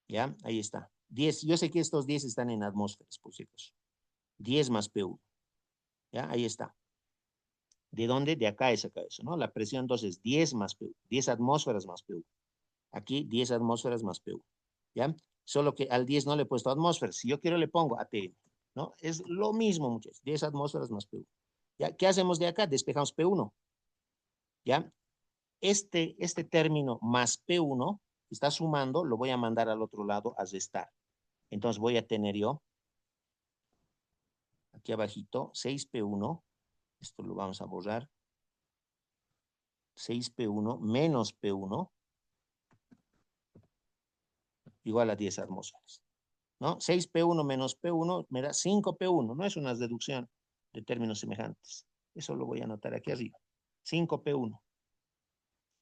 ¿Ya? Ahí está. 10. Yo sé que estos 10 están en atmósferas, por si acaso. 10 más P1. ¿Ya? Ahí está. ¿De dónde? De acá es acá eso, ¿no? La presión 2 es 10 más P1. 10 atmósferas más P1. Aquí 10 atmósferas más P1. ¿Ya? Solo que al 10 no le he puesto atmósferas. Si yo quiero le pongo ATM, ¿no? Es lo mismo, muchachos. 10 atmósferas más P1. ¿Ya? ¿Qué hacemos de acá? Despejamos P1. ¿Ya? Este término más P1 está sumando, lo voy a mandar al otro lado a restar. Entonces voy a tener yo, aquí abajito, 6P1, esto lo vamos a borrar, 6P1 menos P1 igual a 10 atmósferas, ¿no? 6P1 menos P1 me da 5P1, no es una reducción de términos semejantes. Eso lo voy a anotar aquí arriba. 5P1,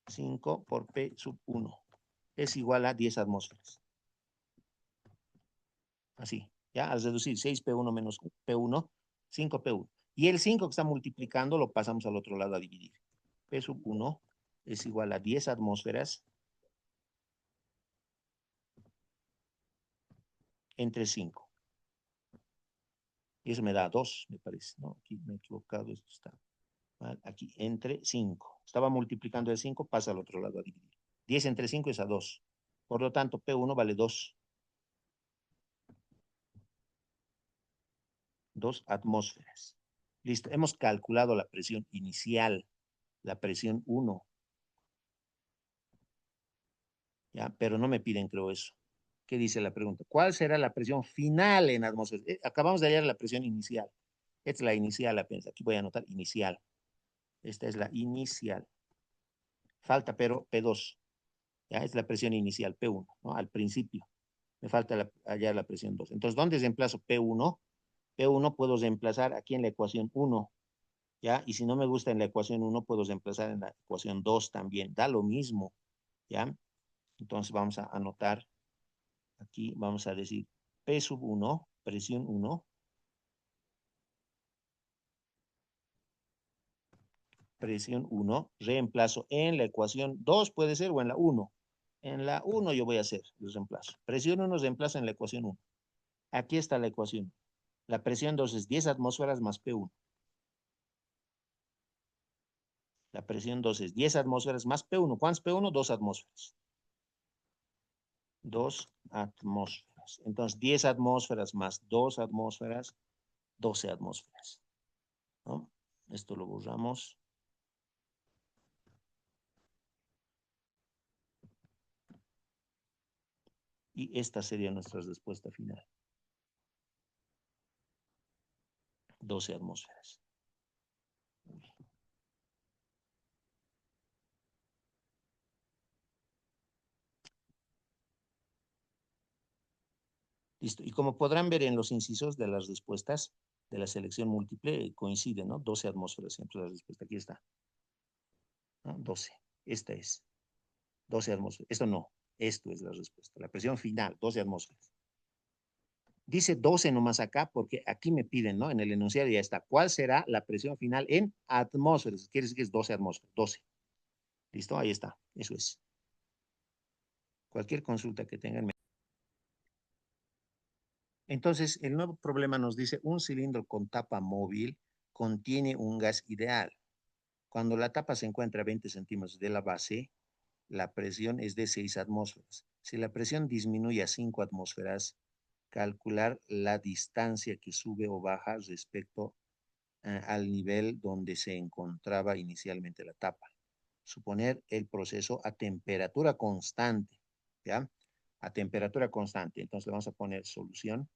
5 por P sub 1, es igual a 10 atmósferas. Así, ¿ya? Al reducir 6P1 menos P1, 5P1. Y el 5 que está multiplicando lo pasamos al otro lado a dividir. P sub 1 es igual a 10 atmósferas entre 5. Y eso me da 2, me parece, ¿no? Aquí me he equivocado, esto está mal. Aquí, entre 5. Estaba multiplicando el 5, pasa al otro lado a dividir. 10 entre 5 es a 2. Por lo tanto, P1 vale 2. 2 atmósferas. Listo, hemos calculado la presión inicial, la presión 1, ¿ya? Pero no me piden, creo, eso. ¿Qué dice la pregunta? ¿Cuál será la presión final en atmósferas? Acabamos de hallar la presión inicial. Esta es la inicial apenas. Aquí voy a anotar inicial. Esta es la inicial. Falta, pero P2. Ya es la presión inicial, P1, ¿no? Al principio. Me falta hallar la presión 2. Entonces, ¿dónde reemplazo P1? P1 puedo reemplazar aquí en la ecuación 1, ¿ya? Y si no me gusta en la ecuación 1, puedo reemplazar en la ecuación 2 también. Da lo mismo, ¿ya? Entonces vamos a anotar aquí, vamos a decir P sub 1, presión 1, presión 1, reemplazo en la ecuación 2, puede ser, o en la 1. En la 1 yo voy a hacer el reemplazo. Presión 1 reemplaza en la ecuación 1. Aquí está la ecuación. La presión 2 es 10 atmósferas más P1. La presión 2 es 10 atmósferas más P1. ¿Cuántos P1? 2 atmósferas. 2 atmósferas. Entonces, 10 atmósferas más 2 atmósferas, 12 atmósferas, ¿no? Esto lo borramos. Y esta sería nuestra respuesta final. 12 atmósferas. Listo. Y como podrán ver en los incisos de las respuestas de la selección múltiple, coincide, ¿no? 12 atmósferas siempre la respuesta. Aquí está, ¿no? 12. Esta es 12 atmósferas. Esto no. Esto es la respuesta. La presión final, 12 atmósferas. Dice 12 nomás acá porque aquí me piden, ¿no? En el enunciado ya está. ¿Cuál será la presión final en atmósferas? Quiere decir que es 12 atmósferas. 12. ¿Listo? Ahí está. Eso es. Cualquier consulta que tengan. Entonces, el nuevo problema nos dice un cilindro con tapa móvil contiene un gas ideal. Cuando la tapa se encuentra a 20 centímetros de la base, la presión es de 6 atmósferas. Si la presión disminuye a 5 atmósferas, calcular la distancia que sube o baja respecto al nivel donde se encontraba inicialmente la tapa. Suponer el proceso a temperatura constante, ¿ya? A temperatura constante. Entonces le vamos a poner solución,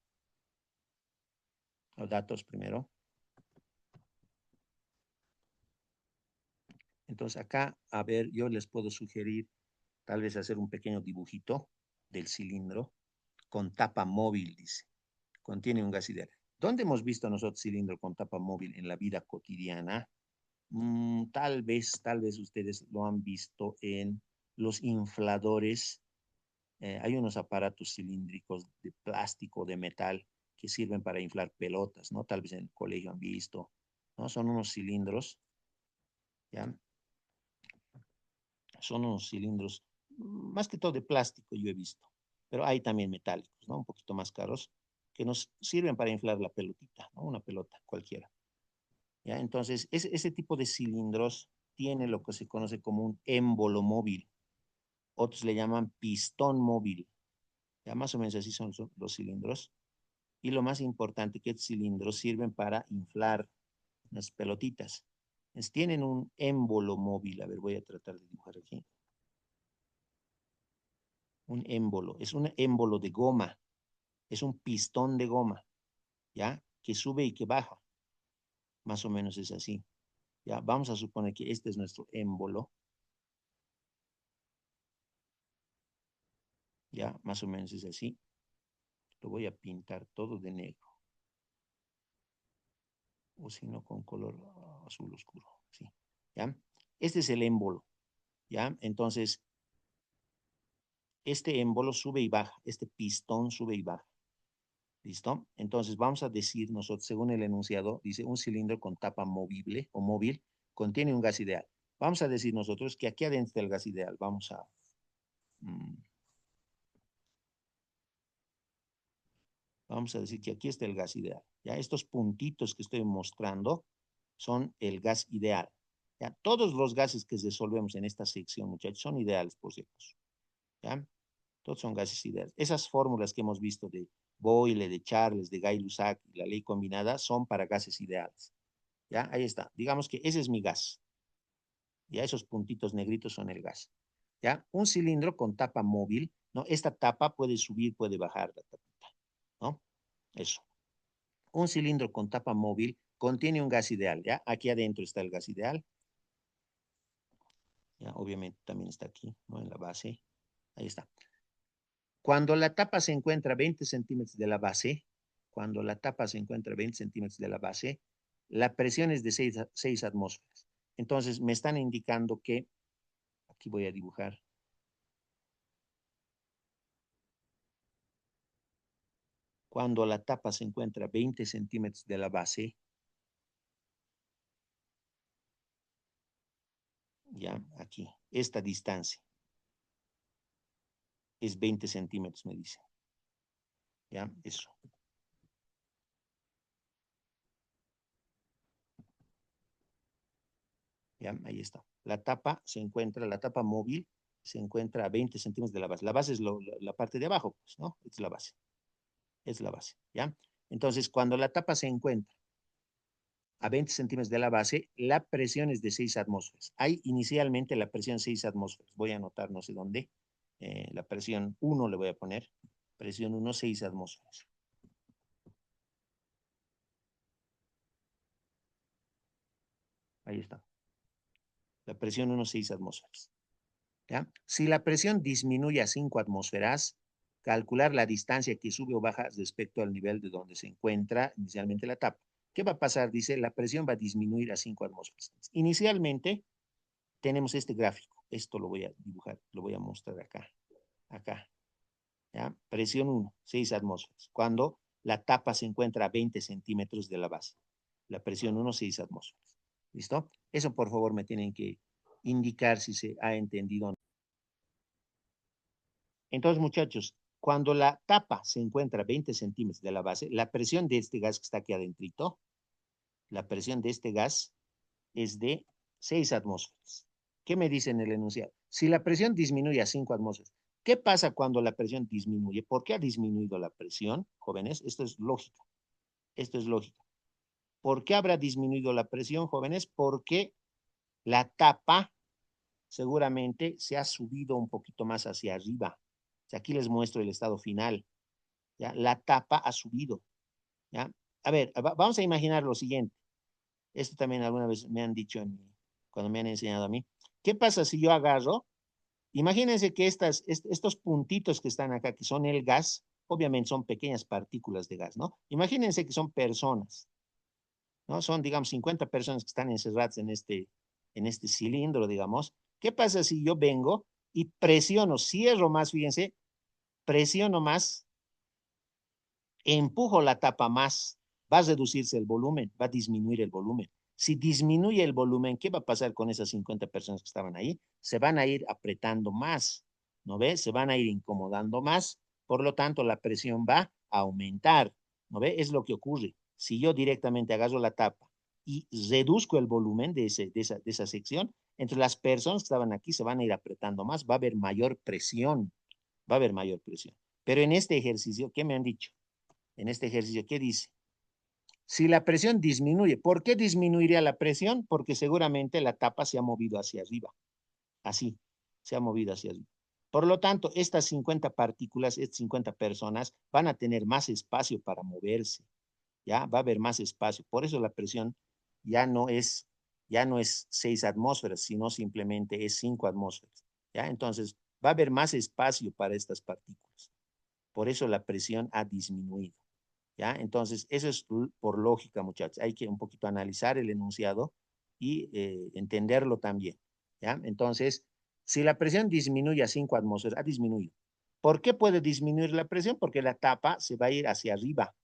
los datos primero. Entonces acá, a ver, yo les puedo sugerir tal vez hacer un pequeño dibujito del cilindro con tapa móvil, dice. Contiene un gas ideal. ¿Dónde hemos visto nosotros cilindro con tapa móvil en la vida cotidiana? Tal vez ustedes lo han visto en los infladores. Hay unos aparatos cilíndricos de plástico, de metal, que sirven para inflar pelotas, ¿no? Tal vez en el colegio han visto, ¿no? Son unos cilindros, ¿ya? Son unos cilindros, más que todo de plástico, yo he visto, pero hay también metálicos, ¿no? Un poquito más caros, que nos sirven para inflar la pelotita, ¿no? Una pelota cualquiera, ¿ya? Entonces, ese tipo de cilindros tiene lo que se conoce como un émbolo móvil, otros le llaman pistón móvil, ya más o menos así son los cilindros. Y lo más importante, que estos cilindros sirven para inflar las pelotitas. Tienen un émbolo móvil. A ver, voy a tratar de dibujar aquí. Un émbolo. Es un émbolo de goma. Es un pistón de goma, ¿ya? Que sube y que baja. Más o menos es así. Ya, vamos a suponer que este es nuestro émbolo. Ya, más o menos es así. Lo voy a pintar todo de negro. O si no, con color azul oscuro. Sí. ¿Ya? Este es el émbolo. ¿Ya? Entonces, este émbolo sube y baja. Este pistón sube y baja. ¿Listo? Entonces, vamos a decir nosotros, según el enunciado, dice un cilindro con tapa movible o móvil contiene un gas ideal. Vamos a decir nosotros que aquí adentro del gas ideal, mm, vamos a decir que aquí está el gas ideal. Ya estos puntitos que estoy mostrando son el gas ideal. Ya todos los gases que resolvemos en esta sección, muchachos, son ideales, por cierto. ¿Ya? Todos son gases ideales. Esas fórmulas que hemos visto de Boyle, de Charles, de Gay-Lussac y la ley combinada son para gases ideales. ¿Ya? Ahí está. Digamos que ese es mi gas. Ya esos puntitos negritos son el gas. ¿Ya? Un cilindro con tapa móvil, ¿no? Esta tapa puede subir, puede bajar la tapita, ¿no? Eso. Un cilindro con tapa móvil contiene un gas ideal, ¿ya? Aquí adentro está el gas ideal. ¿Ya? Obviamente también está aquí, ¿no? En la base. Ahí está. Cuando la tapa se encuentra a 20 centímetros de la base, cuando la tapa se encuentra a 20 centímetros de la base, la presión es de 6 atmósferas. Entonces, me están indicando que, aquí voy a dibujar, cuando la tapa se encuentra a 20 centímetros de la base, ya, aquí, esta distancia es 20 centímetros, me dice. Ya, eso. ¿Ya? Ahí está. La tapa se encuentra, la tapa móvil se encuentra a 20 centímetros de la base. La base es la parte de abajo, pues, ¿no? Es la base. Es la base, ¿ya? Entonces, cuando la tapa se encuentra a 20 centímetros de la base, la presión es de 6 atmósferas. Hay inicialmente la presión 6 atmósferas. Voy a anotar no sé dónde. La presión 1 le voy a poner. Presión 1, 6 atmósferas. Ahí está. La presión 1, 6 atmósferas. ¿Ya? Si la presión disminuye a 5 atmósferas, calcular la distancia que sube o baja respecto al nivel de donde se encuentra inicialmente la tapa. ¿Qué va a pasar? Dice, la presión va a disminuir a 5 atmósferas. Inicialmente tenemos este gráfico. Esto lo voy a dibujar, lo voy a mostrar acá. Acá. ¿Ya? Presión 1, 6 atmósferas. Cuando la tapa se encuentra a 20 centímetros de la base. La presión 1, 6 atmósferas. ¿Listo? Eso por favor me tienen que indicar si se ha entendido o no. Entonces, muchachos, cuando la tapa se encuentra a 20 centímetros de la base, la presión de este gas que está aquí adentrito, la presión de este gas es de 6 atmósferas. ¿Qué me dice en el enunciado? Si la presión disminuye a 5 atmósferas, ¿qué pasa cuando la presión disminuye? ¿Por qué ha disminuido la presión, jóvenes? Esto es lógica. Esto es lógica. ¿Por qué habrá disminuido la presión, jóvenes? Porque la tapa seguramente se ha subido un poquito más hacia arriba. O sea, aquí les muestro el estado final. ¿Ya? La tapa ha subido. ¿Ya? A ver, vamos a imaginar lo siguiente. Esto también alguna vez me han dicho cuando me han enseñado a mí. ¿Qué pasa si yo agarro? Imagínense que estos puntitos que están acá, que son el gas, obviamente son pequeñas partículas de gas, ¿no? Imagínense que son personas, ¿no? Son, digamos, 50 personas que están encerradas en este cilindro, digamos. ¿Qué pasa si yo vengo y presiono, cierro más, fíjense, presiono más, empujo la tapa más, va a reducirse el volumen, va a disminuir el volumen. Si disminuye el volumen, ¿qué va a pasar con esas 50 personas que estaban ahí? Se van a ir apretando más, ¿no ves? Se van a ir incomodando más, por lo tanto la presión va a aumentar, ¿no ves? Es lo que ocurre. Si yo directamente agarro la tapa y reduzco el volumen de esa sección, entre las personas que estaban aquí se van a ir apretando más, va a haber mayor presión, va a haber mayor presión. Pero en este ejercicio, ¿qué me han dicho? En este ejercicio, ¿qué dice? Si la presión disminuye, ¿por qué disminuiría la presión? Porque seguramente la tapa se ha movido hacia arriba. Así, se ha movido hacia arriba. Por lo tanto, estas 50 partículas, estas 50 personas van a tener más espacio para moverse. ¿Ya? Va a haber más espacio. Por eso la presión ya no es, ya no es 6 atmósferas, sino simplemente es 5 atmósferas. ¿Ya? Entonces, va a haber más espacio para estas partículas. Por eso la presión ha disminuido. ¿Ya? Entonces, eso es por lógica, muchachos. Hay que un poquito analizar el enunciado y entenderlo también. ¿Ya? Entonces, si la presión disminuye a 5 atmósferas, ha disminuido. ¿Por qué puede disminuir la presión? Porque la tapa se va a ir hacia arriba.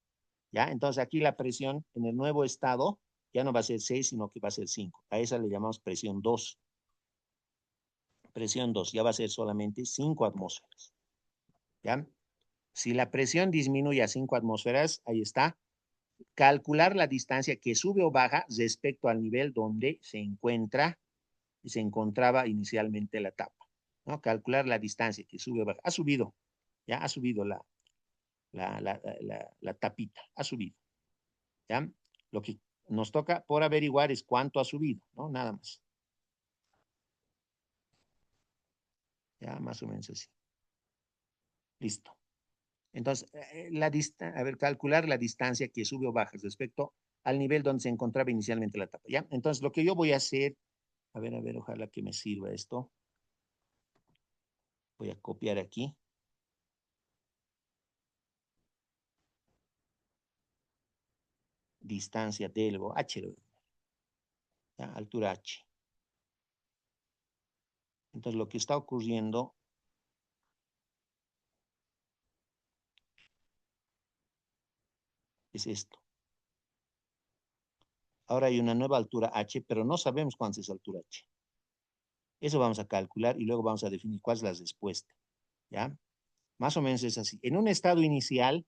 ¿Ya? Entonces, aquí la presión en el nuevo estado ya no va a ser 6, sino que va a ser 5. A esa le llamamos presión 2. Presión 2 ya va a ser solamente 5 atmósferas. ¿Ya? Si la presión disminuye a 5 atmósferas, ahí está, calcular la distancia que sube o baja respecto al nivel donde se encontraba inicialmente la tapa, ¿no? Calcular la distancia que sube o baja. Ha subido, ya ha subido la tapita, ha subido, ¿ya? Lo que nos toca por averiguar es cuánto ha subido, ¿no? Nada más. Ya, más o menos así. Listo. Entonces, a ver, calcular la distancia que sube o baja respecto al nivel donde se encontraba inicialmente la tapa, ¿ya? Entonces, lo que yo voy a hacer, a ver, ojalá que me sirva esto. Voy a copiar aquí. Distancia del H, ¿ya? Altura H. Entonces, lo que está ocurriendo es esto. Ahora hay una nueva altura H, pero no sabemos cuánta es altura H. Eso vamos a calcular y luego vamos a definir cuál es la respuesta, ¿ya? Más o menos es así. En un estado inicial,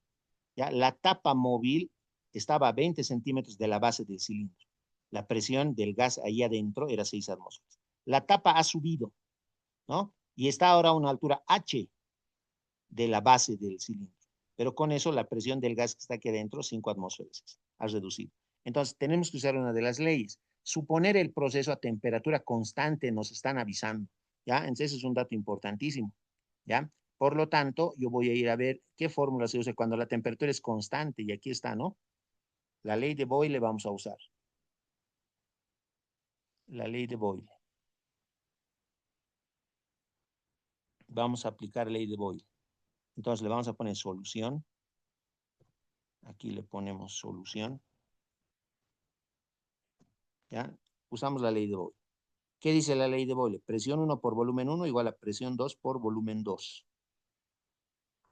¿ya? La tapa móvil estaba a 20 centímetros de la base del cilindro. La presión del gas ahí adentro era 6 atmósferas. La tapa ha subido, ¿no? Y está ahora a una altura H de la base del cilindro. Pero con eso la presión del gas que está aquí adentro, 5 atmósferas, ha reducido. Entonces, tenemos que usar una de las leyes. Suponer el proceso a temperatura constante nos están avisando, ¿ya? Entonces, ese es un dato importantísimo, ¿ya? Por lo tanto, yo voy a ir a ver qué fórmula se usa cuando la temperatura es constante, y aquí está, ¿no? La ley de Boyle vamos a usar. La ley de Boyle. Vamos a aplicar ley de Boyle. Entonces, le vamos a poner solución. Aquí le ponemos solución, ¿ya? Usamos la ley de Boyle. ¿Qué dice la ley de Boyle? Presión 1 por volumen 1 igual a presión 2 por volumen 2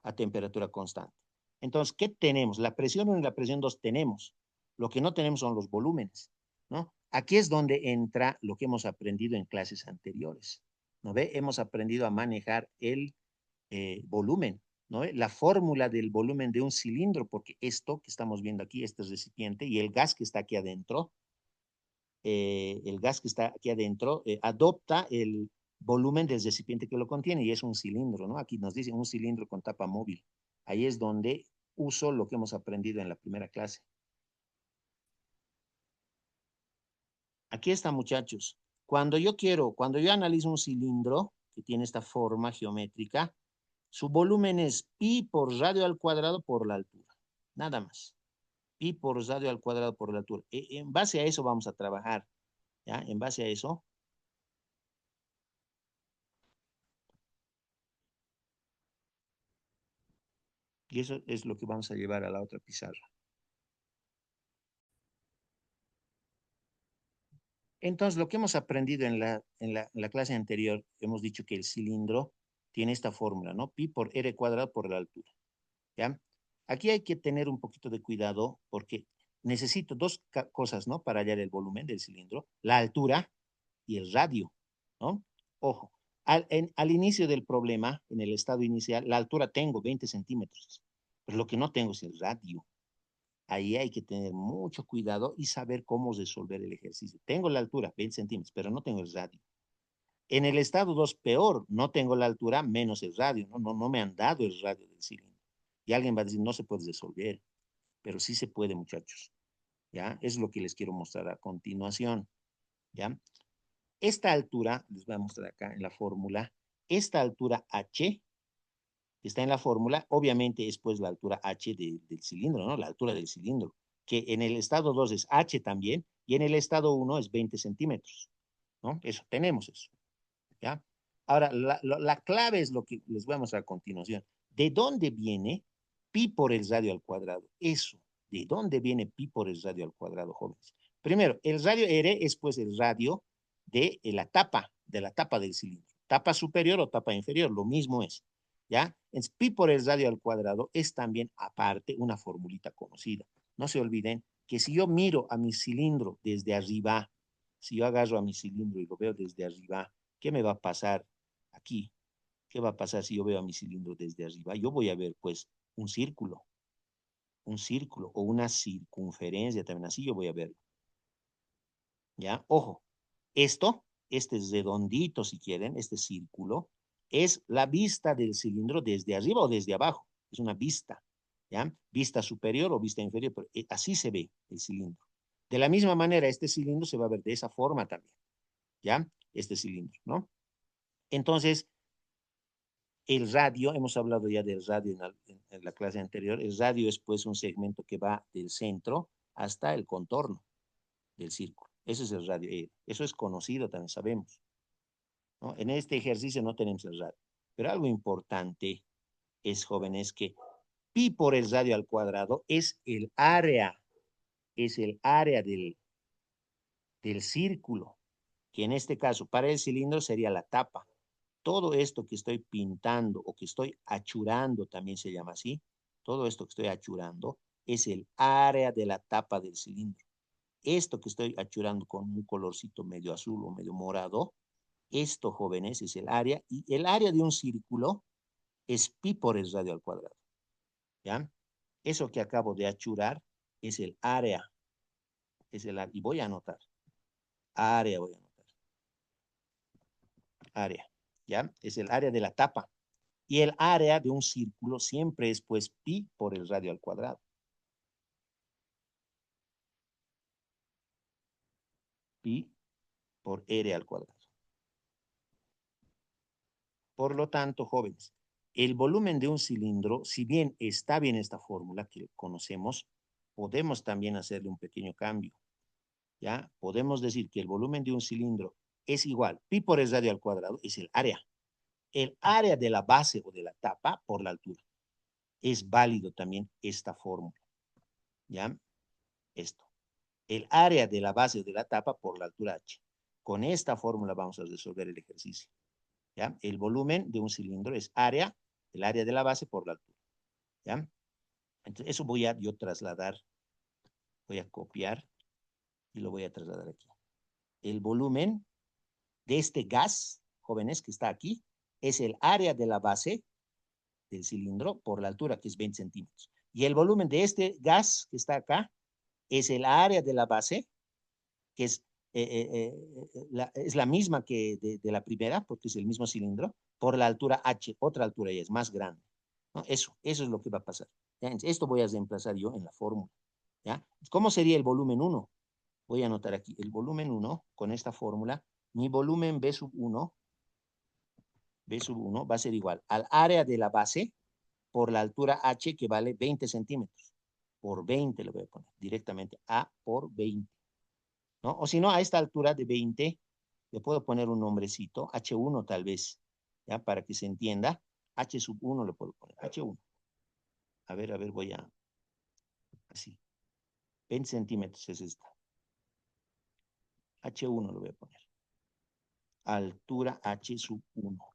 a temperatura constante. Entonces, ¿qué tenemos? La presión 1 y la presión 2 tenemos. Lo que no tenemos son los volúmenes, ¿no? Aquí es donde entra lo que hemos aprendido en clases anteriores, ¿no ve? Hemos aprendido a manejar el volumen, ¿no ve? La fórmula del volumen de un cilindro, porque esto que estamos viendo aquí, este recipiente y el gas que está aquí adentro, el gas que está aquí adentro adopta el volumen del recipiente que lo contiene y es un cilindro, ¿no? Aquí nos dicen un cilindro con tapa móvil. Ahí es donde uso lo que hemos aprendido en la primera clase. Aquí está, muchachos. Cuando yo analizo un cilindro que tiene esta forma geométrica, su volumen es pi por radio al cuadrado por la altura. Nada más. Pi por radio al cuadrado por la altura. En base a eso vamos a trabajar, ¿ya? En base a eso. Y eso es lo que vamos a llevar a la otra pizarra. Entonces, lo que hemos aprendido en la clase anterior, hemos dicho que el cilindro tiene esta fórmula, ¿no? Pi por r cuadrado por la altura, ¿ya? Aquí hay que tener un poquito de cuidado porque necesito dos cosas, ¿no? Para hallar el volumen del cilindro, la altura y el radio, ¿no? Ojo, al inicio del problema, en el estado inicial, la altura tengo 20 centímetros, pero lo que no tengo es el radio. Ahí hay que tener mucho cuidado y saber cómo resolver el ejercicio. Tengo la altura, 20 centímetros, pero no tengo el radio. En el estado 2 peor, no tengo la altura menos el radio, no me han dado el radio del cilindro. Y alguien va a decir, no se puede resolver, pero sí se puede, muchachos. ¿Ya? Es lo que les quiero mostrar a continuación. ¿Ya? Esta altura, les voy a mostrar acá en la fórmula, esta altura H está en la fórmula, obviamente es pues la altura H del cilindro, ¿no? La altura del cilindro, que en el estado 2 es H también, y en el estado 1 es 20 centímetros, ¿no? Eso, tenemos eso, ¿ya? Ahora, la clave es lo que les voy a mostrar a continuación. ¿De dónde viene pi por el radio al cuadrado? Eso, ¿de dónde viene pi por el radio al cuadrado, jóvenes? Primero, el radio R es pues el radio de la tapa del cilindro. Tapa superior o tapa inferior, lo mismo es. ¿Ya? Entonces, pi por el radio al cuadrado es también, aparte, una formulita conocida. No se olviden que si yo miro a mi cilindro desde arriba, si yo agarro a mi cilindro y lo veo desde arriba, ¿qué me va a pasar aquí? ¿Qué va a pasar si yo veo a mi cilindro desde arriba? Yo voy a ver, pues, un círculo o una circunferencia también, así yo voy a verlo. ¿Ya? Ojo, este redondito, si quieren, este círculo, es la vista del cilindro desde arriba o desde abajo. Es una vista, ¿ya? Vista superior o vista inferior, pero así se ve el cilindro. De la misma manera, este cilindro se va a ver de esa forma también, ¿ya? Este cilindro, ¿no? Entonces, el radio, hemos hablado ya del radio en la clase anterior, el radio es pues un segmento que va del centro hasta el contorno del círculo. Ese es el radio. Eso es conocido, también sabemos, ¿no? En este ejercicio no tenemos el radio. Pero algo importante es, jóvenes, que pi por el radio al cuadrado es el área del círculo, que en este caso para el cilindro sería la tapa. Todo esto que estoy pintando o que estoy achurando, también se llama así, todo esto que estoy achurando es el área de la tapa del cilindro. Esto que estoy achurando con un colorcito medio azul o medio morado, esto, jóvenes, es el área, y el área de un círculo es pi por el radio al cuadrado, ¿ya? Eso que acabo de achurar es el área, y voy a anotar. Área voy a anotar. Área, ¿ya? Es el área de la tapa. Y el área de un círculo siempre es pues pi por el radio al cuadrado. Pi por r al cuadrado. Por lo tanto, jóvenes, el volumen de un cilindro, si bien está bien esta fórmula que conocemos, podemos también hacerle un pequeño cambio. ¿Ya? Podemos decir que el volumen de un cilindro es igual, pi por el radio al cuadrado, es el área. El área de la base o de la tapa por la altura. Es válido también esta fórmula. ¿Ya? Esto. El área de la base o de la tapa por la altura h. Con esta fórmula vamos a resolver el ejercicio. ¿Ya? El volumen de un cilindro es área, el área de la base por la altura. ¿Ya? Entonces, eso voy a yo trasladar, voy a copiar y lo voy a trasladar aquí. El volumen de este gas, jóvenes, que está aquí, es el área de la base del cilindro por la altura, que es 20 centímetros. Y el volumen de este gas que está acá es el área de la base, que es la misma que de la primera, porque es el mismo cilindro, por la altura h, otra altura ya es más grande. ¿No? Eso es lo que va a pasar. ¿Ya? Esto voy a reemplazar yo en la fórmula. ¿Ya? ¿Cómo sería el volumen 1? Voy a anotar aquí el volumen 1 con esta fórmula. Mi volumen B sub 1, B sub 1 va a ser igual al área de la base por la altura h que vale 20 centímetros. Por 20 le voy a poner directamente A por 20. ¿No? O si no, a esta altura de 20 le puedo poner un nombrecito, H1 tal vez, ¿ya? Para que se entienda. H sub 1 le puedo poner, H1. A ver, voy a, así. 20 centímetros es esta. H1 le voy a poner. Altura H sub 1.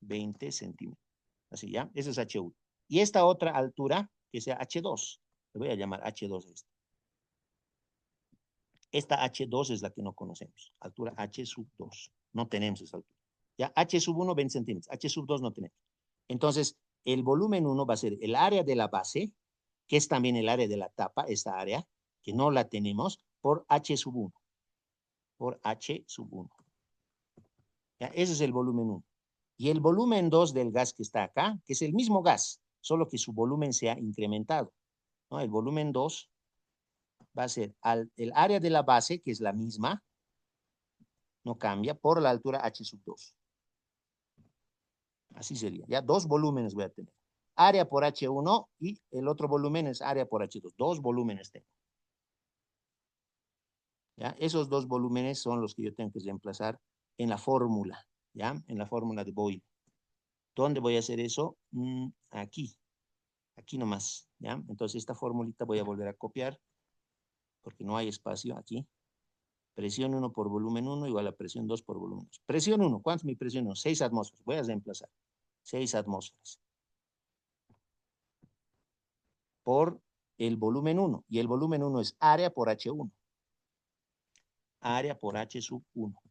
20 centímetros. Así, ¿ya? Ese es H1. Y esta otra altura, que sea H2. Le voy a llamar H2 a esta. Esta H2 es la que no conocemos. Altura H sub 2. No tenemos esa altura. Ya, H sub 1, 20 centímetros. H sub 2 no tenemos. Entonces, el volumen 1 va a ser el área de la base, que es también el área de la tapa, esta área, que no la tenemos, por H sub 1. Por H sub 1. ¿Ya? Ese es el volumen 1. Y el volumen 2 del gas que está acá, que es el mismo gas, solo que su volumen se ha incrementado. ¿No? El volumen 2 va a ser el área de la base, que es la misma, no cambia, por la altura H sub 2. Así sería. Ya dos volúmenes voy a tener. Área por H1 y el otro volumen es área por H2. Dos volúmenes tengo. ¿Ya? Esos dos volúmenes son los que yo tengo que reemplazar en la fórmula. ¿Ya? En la fórmula de Boyle. ¿Dónde voy a hacer eso? Aquí. Aquí nomás. ¿Ya? Entonces esta formulita voy a volver a copiar porque no hay espacio aquí. Presión 1 por volumen 1 igual a presión 2 por volumen 2. Presión 1, ¿cuánto es mi presión 1? 6 atmósferas. Voy a reemplazar. 6 atmósferas. Por el volumen 1. Y el volumen 1 es área por H1. Área por H sub 1.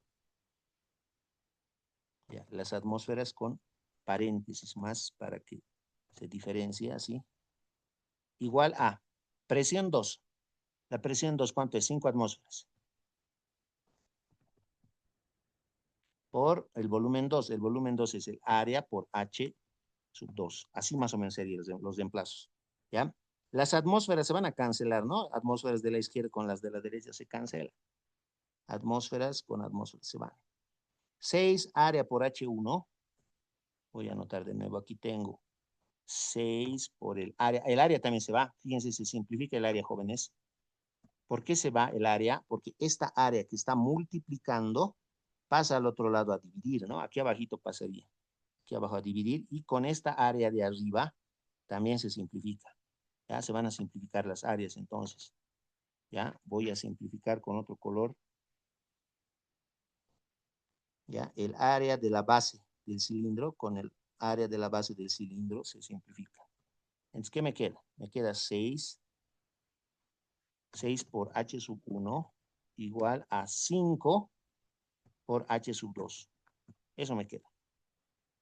Ya, las atmósferas con paréntesis más para que se diferencie así. Igual a presión 2. La presión 2, ¿cuánto es? 5 atmósferas. Por el volumen 2. El volumen 2 es el área por H sub 2. Así más o menos serían los reemplazos. ¿Ya? Las atmósferas se van a cancelar, ¿no? Atmósferas de la izquierda con las de la derecha se cancelan. Atmósferas con atmósferas se van. 6 área por H1. Voy a anotar de nuevo, aquí tengo 6 por el área. El área también se va. Fíjense, se simplifica el área, jóvenes. ¿Por qué se va el área? Porque esta área que está multiplicando pasa al otro lado a dividir, ¿no? Aquí abajito pasaría. Aquí abajo a dividir y con esta área de arriba también se simplifica. Ya se van a simplificar las áreas entonces. Ya voy a simplificar con otro color. Ya el área de la base del cilindro con el área de la base del cilindro se simplifica. Entonces, ¿qué me queda? Me queda 6 por H sub 1 igual a 5 por H sub 2. Eso me queda,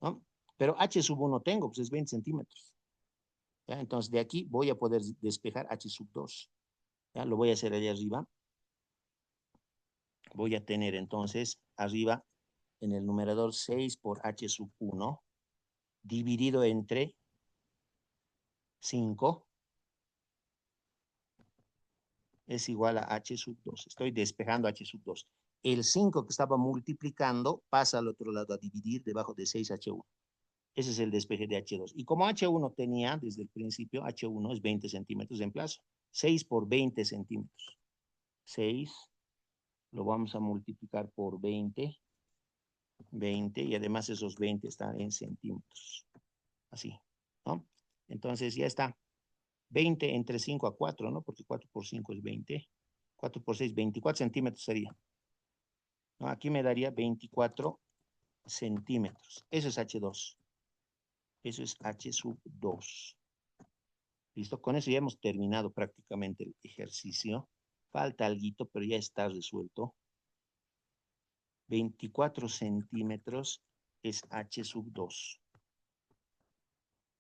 ¿no? Pero H sub 1 tengo, pues es 20 centímetros. ¿Ya? Entonces, de aquí voy a poder despejar H sub 2. ¿Ya? Lo voy a hacer allá arriba. voy a tener entonces arriba en el numerador 6 por H sub 1 dividido entre 5 es igual a H sub 2. Estoy despejando H sub 2. El 5 que estaba multiplicando pasa al otro lado a dividir debajo de 6H1. Ese es el despeje de H2. Y como H1 tenía desde el principio, H1 es 20 centímetros en plazo. 6 por 20 centímetros. 6 lo vamos a multiplicar por 20, 20, y además esos 20 están en centímetros. Así, ¿no? Entonces ya está. 20 entre 5 a 4, ¿no? Porque 4 por 5 es 20. 4 por 6, 24 centímetros sería. ¿No? Aquí me daría 24 centímetros. Eso es H2. Eso es H sub 2. ¿Listo? Con eso ya hemos terminado prácticamente el ejercicio. Falta algo, pero ya está resuelto. 24 centímetros es H sub 2.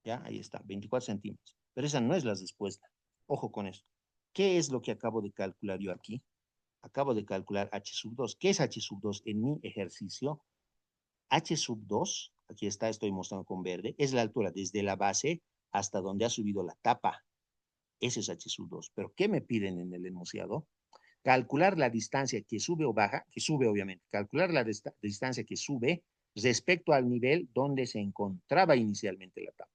¿Ya? Ahí está, 24 centímetros. Pero esa no es la respuesta. Ojo con esto. ¿Qué es lo que acabo de calcular yo aquí? Acabo de calcular H sub 2. ¿Qué es H sub 2 en mi ejercicio? H sub 2, aquí está, estoy mostrando con verde, es la altura desde la base hasta donde ha subido la tapa. Ese es H sub 2. ¿Pero qué me piden en el enunciado? Calcular la distancia que sube o baja, que sube obviamente, calcular la distancia que sube respecto al nivel donde se encontraba inicialmente la tapa.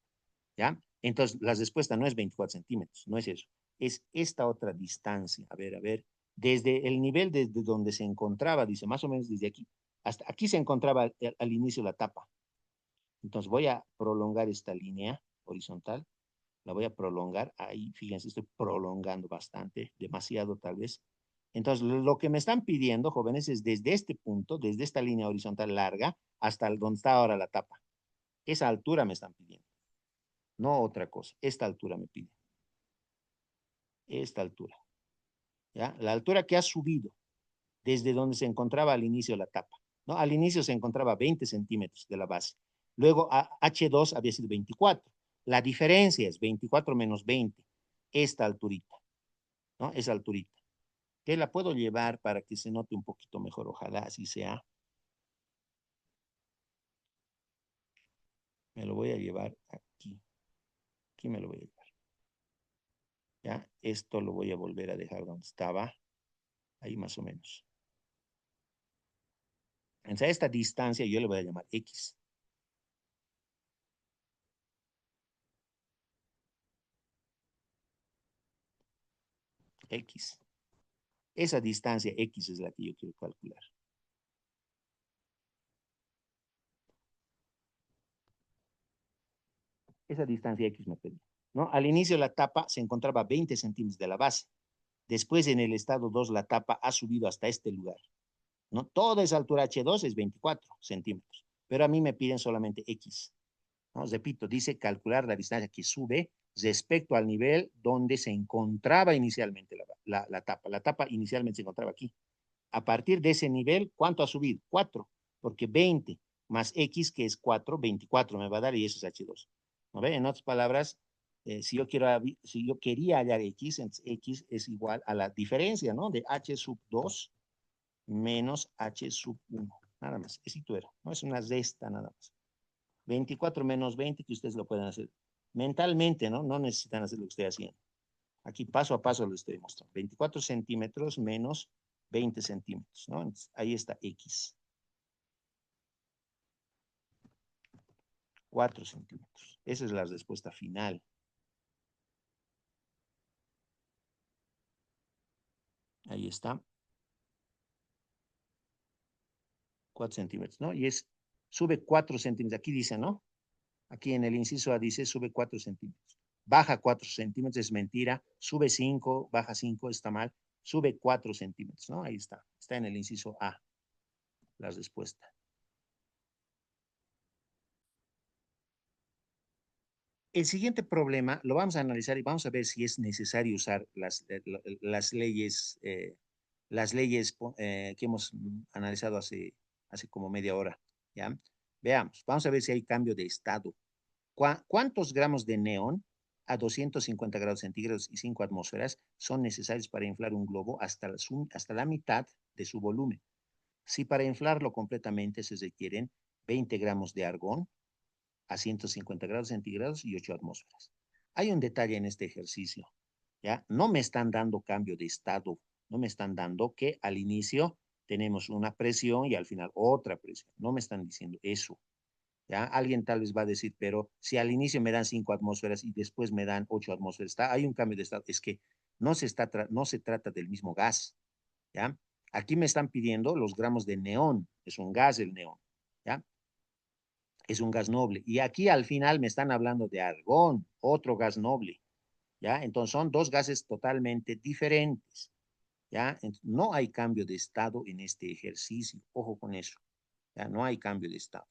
¿Ya? Entonces, la respuesta no es 24 centímetros, no es eso. Es esta otra distancia. A ver. Desde el nivel desde donde se encontraba, dice, más o menos desde aquí, hasta aquí se encontraba al inicio la tapa. Entonces, voy a prolongar esta línea horizontal. La voy a prolongar. Ahí, fíjense, estoy prolongando bastante, demasiado tal vez. Entonces, lo que me están pidiendo, jóvenes, es desde este punto, desde esta línea horizontal larga, hasta donde está ahora la tapa. Esa altura me están pidiendo. No otra cosa. Esta altura me pide. Esta altura. ¿Ya? La altura que ha subido desde donde se encontraba al inicio la tapa. ¿No? Al inicio se encontraba 20 centímetros de la base. Luego H2 había sido 24. La diferencia es 24 menos 20. Esta alturita. ¿No? Esa alturita. Que la puedo llevar para que se note un poquito mejor. Ojalá así sea. Me lo voy a llevar aquí. Aquí me lo voy a llevar. ¿Ya? Esto lo voy a volver a dejar donde estaba. Ahí más o menos. Entonces, a esta distancia yo le voy a llamar X. X. Esa distancia X es la que yo quiero calcular. Esa distancia X me pedí. ¿No? Al inicio la tapa se encontraba a 20 centímetros de la base. Después en el estado 2 la tapa ha subido hasta este lugar. ¿No? Toda esa altura H2 es 24 centímetros. Pero a mí me piden solamente X. ¿No? Repito, dice calcular la distancia que sube respecto al nivel donde se encontraba inicialmente la tapa. La tapa inicialmente se encontraba aquí. A partir de ese nivel, ¿cuánto ha subido? 4, porque 20 más X, que es 4, 24 me va a dar y eso es H2. ¿No ve? En otras palabras, si yo quería hallar X, entonces X es igual a la diferencia, ¿no? De H sub 2 menos H sub 1. Nada más, eso era, ¿no? Es una resta nada más. 24 menos 20, que ustedes lo pueden hacer mentalmente, ¿no? No necesitan hacer lo que estoy haciendo. Aquí paso a paso lo estoy mostrando. 24 centímetros menos 20 centímetros, ¿no? Entonces, ahí está X. 4 centímetros. Esa es la respuesta final. Ahí está. 4 centímetros, ¿no? Y sube 4 centímetros. Aquí dice, ¿no? Aquí en el inciso A dice sube 4 centímetros. Baja 4 centímetros, es mentira. Sube 5, baja 5, está mal. Sube 4 centímetros, ¿no? Ahí está. Está en el inciso A la respuesta. El siguiente problema lo vamos a analizar y vamos a ver si es necesario usar las leyes que hemos analizado hace como media hora. ¿Ya? Veamos, vamos a ver si hay cambio de estado. ¿Cuántos gramos de neón a 250 grados centígrados y 5 atmósferas son necesarios para inflar un globo hasta la mitad de su volumen? Si para inflarlo completamente se requieren 20 gramos de argón a 150 grados centígrados y 8 atmósferas. Hay un detalle en este ejercicio, ¿ya? No me están dando cambio de estado, no me están dando que al inicio tenemos una presión y al final otra presión. No me están diciendo eso, ¿ya? Alguien tal vez va a decir, pero si al inicio me dan 5 atmósferas y después me dan 8 atmósferas, hay un cambio de estado. Es que no se trata del mismo gas, ¿ya? Aquí me están pidiendo los gramos de neón, es un gas el neón, ¿ya? Es un gas noble. Y aquí al final me están hablando de argón, otro gas noble, ¿ya? Entonces son dos gases totalmente diferentes, ¿ya? No hay cambio de estado en este ejercicio, ojo con eso, ¿ya? No hay cambio de estado.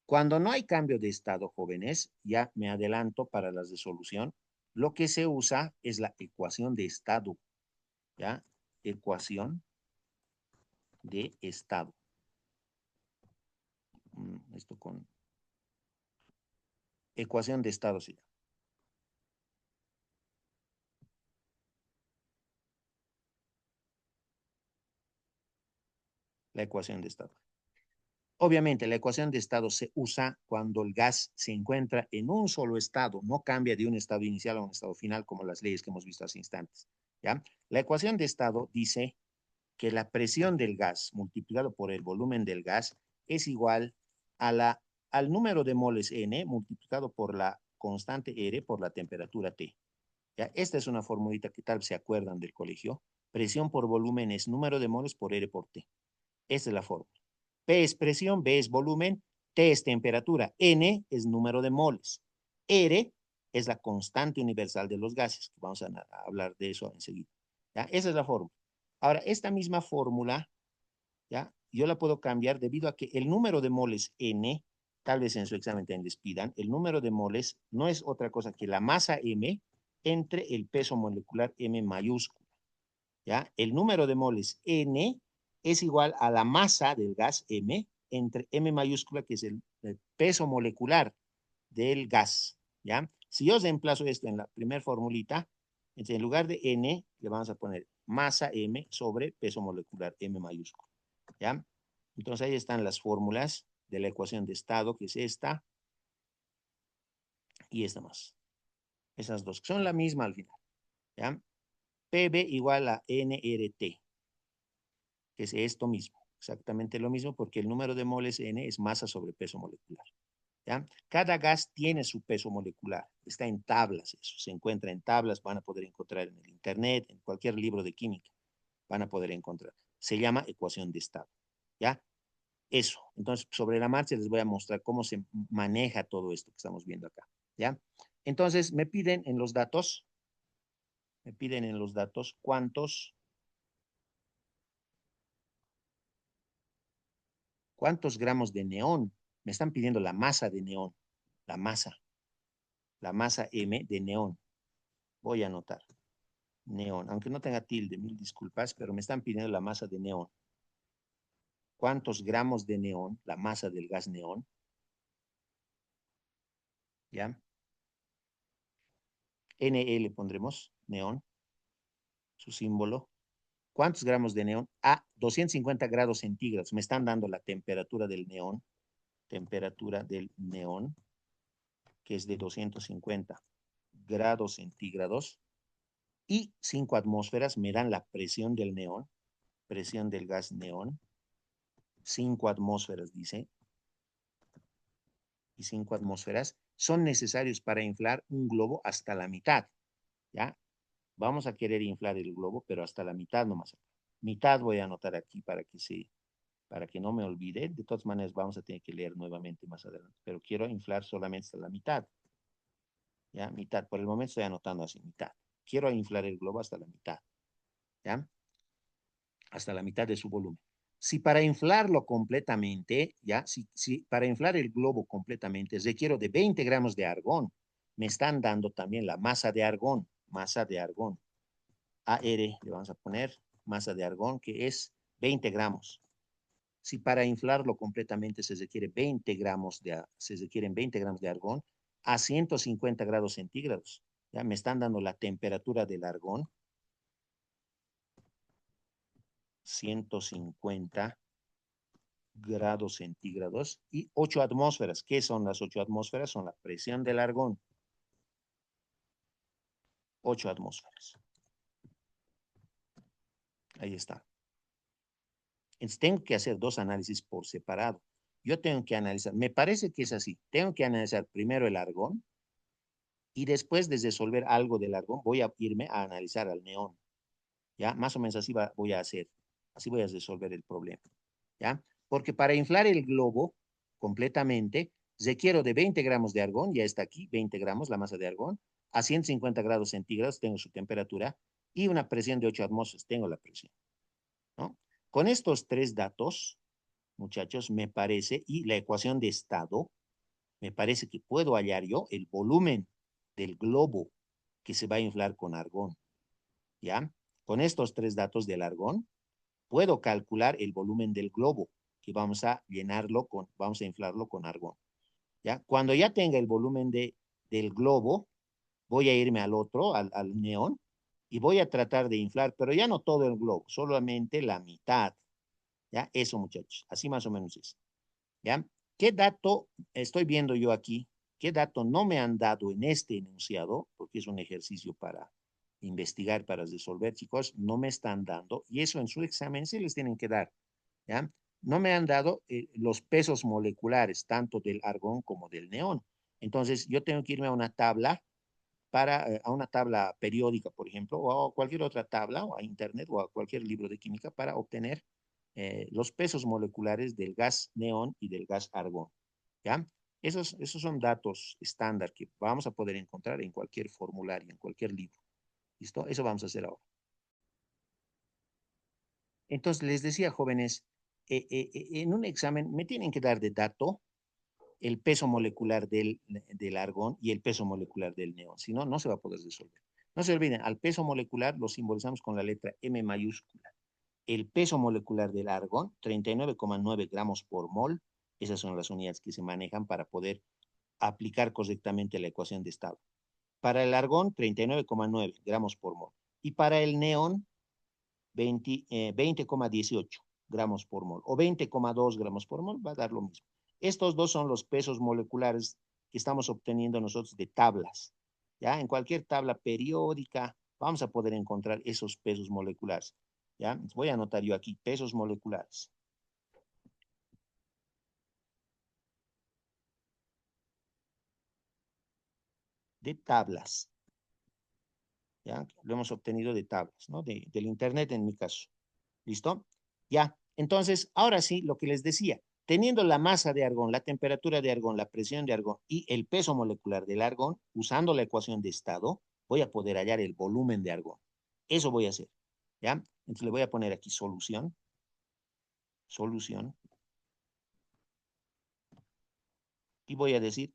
Cuando no hay cambio de estado, jóvenes, ya me adelanto para la resolución, lo que se usa es la ecuación de estado, ¿ya? Ecuación de estado. Esto con ecuación de estado, sí. La ecuación de estado. Obviamente, la ecuación de estado se usa cuando el gas se encuentra en un solo estado, no cambia de un estado inicial a un estado final, como las leyes que hemos visto hace instantes, ¿ya? La ecuación de estado dice que la presión del gas multiplicado por el volumen del gas es igual a al número de moles N multiplicado por la constante R por la temperatura T. ¿Ya? Esta es una formulita que tal vez se acuerdan del colegio. Presión por volumen es número de moles por R por T. Esta es la fórmula. P es presión, B es volumen, T es temperatura, N es número de moles. R es la constante universal de los gases, que vamos a hablar de eso enseguida. ¿Ya? Esa es la fórmula. Ahora, esta misma fórmula, ¿ya? Yo la puedo cambiar debido a que el número de moles N, tal vez en su examen te les pidan, el número de moles no es otra cosa que la masa M entre el peso molecular M mayúscula. ¿Ya? El número de moles N es igual a la masa del gas M entre M mayúscula, que es el peso molecular del gas, ¿ya? Si yo reemplazo esto en la primera formulita, entonces en lugar de N, le vamos a poner masa M sobre peso molecular M mayúscula, ¿ya? Entonces ahí están las fórmulas de la ecuación de estado, que es esta y esta más. Esas dos, que son la misma al final, ¿ya? PB igual a nRT, que es esto mismo, exactamente lo mismo, porque el número de moles N es masa sobre peso molecular. ¿Ya? Cada gas tiene su peso molecular, está en tablas, eso se encuentra en tablas, van a poder encontrar en el internet, en cualquier libro de química, van a poder encontrar. Se llama ecuación de estado, ¿ya? Eso. Entonces, sobre la marcha les voy a mostrar cómo se maneja todo esto que estamos viendo acá, ¿ya? Entonces, me piden en los datos cuántos gramos de neón. Me están pidiendo la masa de neón, la masa M de neón. Voy a anotar. Neón, aunque no tenga tilde, mil disculpas, pero me están pidiendo la masa de neón. ¿Cuántos gramos de neón? La masa del gas neón, ¿ya? NL pondremos, neón, su símbolo. ¿Cuántos gramos de neón? A 250 grados centígrados. Me están dando la temperatura del neón, que es de 250 grados centígrados. Y 5 atmósferas me dan la presión del neón, presión del gas neón. 5 atmósferas, dice, y 5 atmósferas son necesarios para inflar un globo hasta la mitad, ¿ya? Vamos a querer inflar el globo, pero hasta la mitad nomás. Mitad voy a anotar aquí para que no me olvide. De todas maneras, vamos a tener que leer nuevamente más adelante, pero quiero inflar solamente hasta la mitad, ¿ya? Mitad, por el momento estoy anotando así, mitad. Quiero inflar el globo hasta la mitad, ¿ya? Hasta la mitad de su volumen. Si para inflarlo completamente, ya, si para inflar el globo completamente requiero de 20 gramos de argón, me están dando también la masa de argón. AR, le vamos a poner masa de argón, que es 20 gramos. Si para inflarlo completamente se requieren 20 gramos de argón a 150 grados centígrados, ya me están dando la temperatura del argón, 150 grados centígrados y 8 atmósferas. ¿Qué son las 8 atmósferas? Son la presión del argón. 8 atmósferas. Ahí está. Entonces, tengo que hacer dos análisis por separado. Yo tengo que analizar, me parece que es así. Tengo que analizar primero el argón y después de resolver algo del argón, voy a irme a analizar al neón. ¿Ya? Más o menos así voy a hacer. Así voy a resolver el problema. ¿Ya? Porque para inflar el globo completamente, requiero de 20 gramos de argón, ya está aquí, 20 gramos la masa de argón, a 150 grados centígrados tengo su temperatura y una presión de 8 atmósferas, tengo la presión, ¿no? Con estos tres datos, muchachos, me parece, y la ecuación de estado, me parece que puedo hallar yo el volumen del globo que se va a inflar con argón, ¿ya? Con estos tres datos del argón, puedo calcular el volumen del globo que vamos a llenarlo con, vamos a inflarlo con argón, ¿ya? Cuando ya tenga el volumen del globo, voy a irme al otro, al neón, y voy a tratar de inflar, pero ya no todo el globo, solamente la mitad, ¿ya? Eso, muchachos, así más o menos es, ¿ya? ¿Qué dato estoy viendo yo aquí? ¿Qué dato no me han dado en este enunciado? Porque es un ejercicio para investigar, para resolver, chicos, no me están dando, y eso en su examen sí les tienen que dar, ¿ya? No me han dado los pesos moleculares, tanto del argón como del neón. Entonces, yo tengo que irme a una tabla a una tabla periódica, por ejemplo, o a cualquier otra tabla, o a internet, o a cualquier libro de química para obtener los pesos moleculares del gas neón y del gas argón, ¿ya? Esos son datos estándar que vamos a poder encontrar en cualquier formulario, en cualquier libro. ¿Listo? Eso vamos a hacer ahora. Entonces, les decía, jóvenes, en un examen me tienen que dar de dato el peso molecular del argón y el peso molecular del neón. Si no, no se va a poder resolver. No se olviden, al peso molecular lo simbolizamos con la letra M mayúscula. El peso molecular del argón, 39,9 gramos por mol. Esas son las unidades que se manejan para poder aplicar correctamente la ecuación de estado. Para el argón, 39,9 gramos por mol. Y para el neón, 20,18 gramos por mol o 20,2 gramos por mol, va a dar lo mismo. Estos dos son los pesos moleculares que estamos obteniendo nosotros de tablas. ¿Ya? En cualquier tabla periódica vamos a poder encontrar esos pesos moleculares. ¿Ya? Voy a anotar yo aquí, pesos moleculares de tablas. ¿Ya? Lo hemos obtenido de tablas, ¿no? Del internet en mi caso. ¿Listo? Ya. Entonces, ahora sí, lo que les decía, teniendo la masa de argón, la temperatura de argón, la presión de argón y el peso molecular del argón, usando la ecuación de estado, voy a poder hallar el volumen de argón. Eso voy a hacer. ¿Ya? Entonces le voy a poner aquí solución, solución, y voy a decir,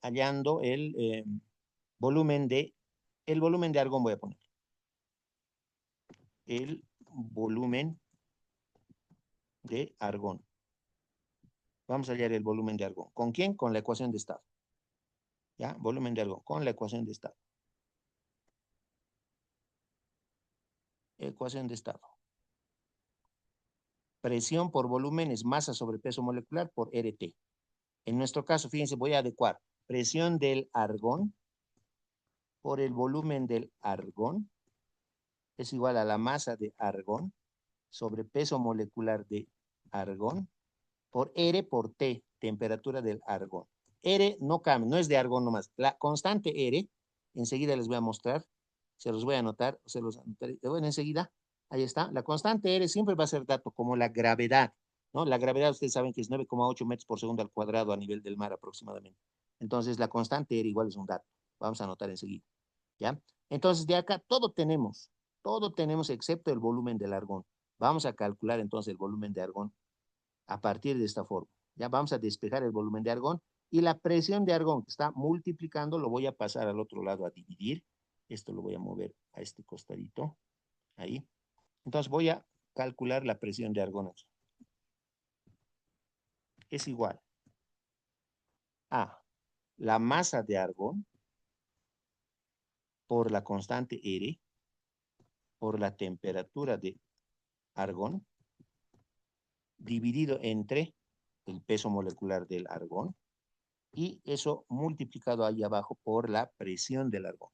hallando el volumen de argón voy a poner. El volumen de argón. Vamos a hallar el volumen de argón. ¿Con quién? Con la ecuación de estado. ¿Ya? Volumen de argón con la ecuación de estado. Ecuación de estado. Presión por volumen es masa sobre peso molecular por RT. En nuestro caso, fíjense, voy a adecuar presión del argón por el volumen del argón es igual a la masa de argón sobre peso molecular de argón por R por T, temperatura del argón. R no cambia, no es de argón nomás. La constante R, enseguida les voy a mostrar, se los voy a anotar, se los anotaré. Bueno, enseguida, ahí está. La constante R siempre va a ser dato como la gravedad, ¿no? La gravedad, ustedes saben que es 9,8 metros por segundo al cuadrado a nivel del mar aproximadamente. Entonces, la constante R igual es un dato. Vamos a anotar enseguida, ¿ya? Entonces, de acá todo tenemos excepto el volumen del argón. Vamos a calcular entonces el volumen de argón a partir de esta forma. Ya vamos a despejar el volumen de argón y la presión de argón que está multiplicando lo voy a pasar al otro lado a dividir. Esto lo voy a mover a este costadito, ahí. Entonces voy a calcular la presión de argón aquí. Es igual a la masa de argón por la constante R por la temperatura de argón dividido entre el peso molecular del argón y eso multiplicado ahí abajo por la presión del argón.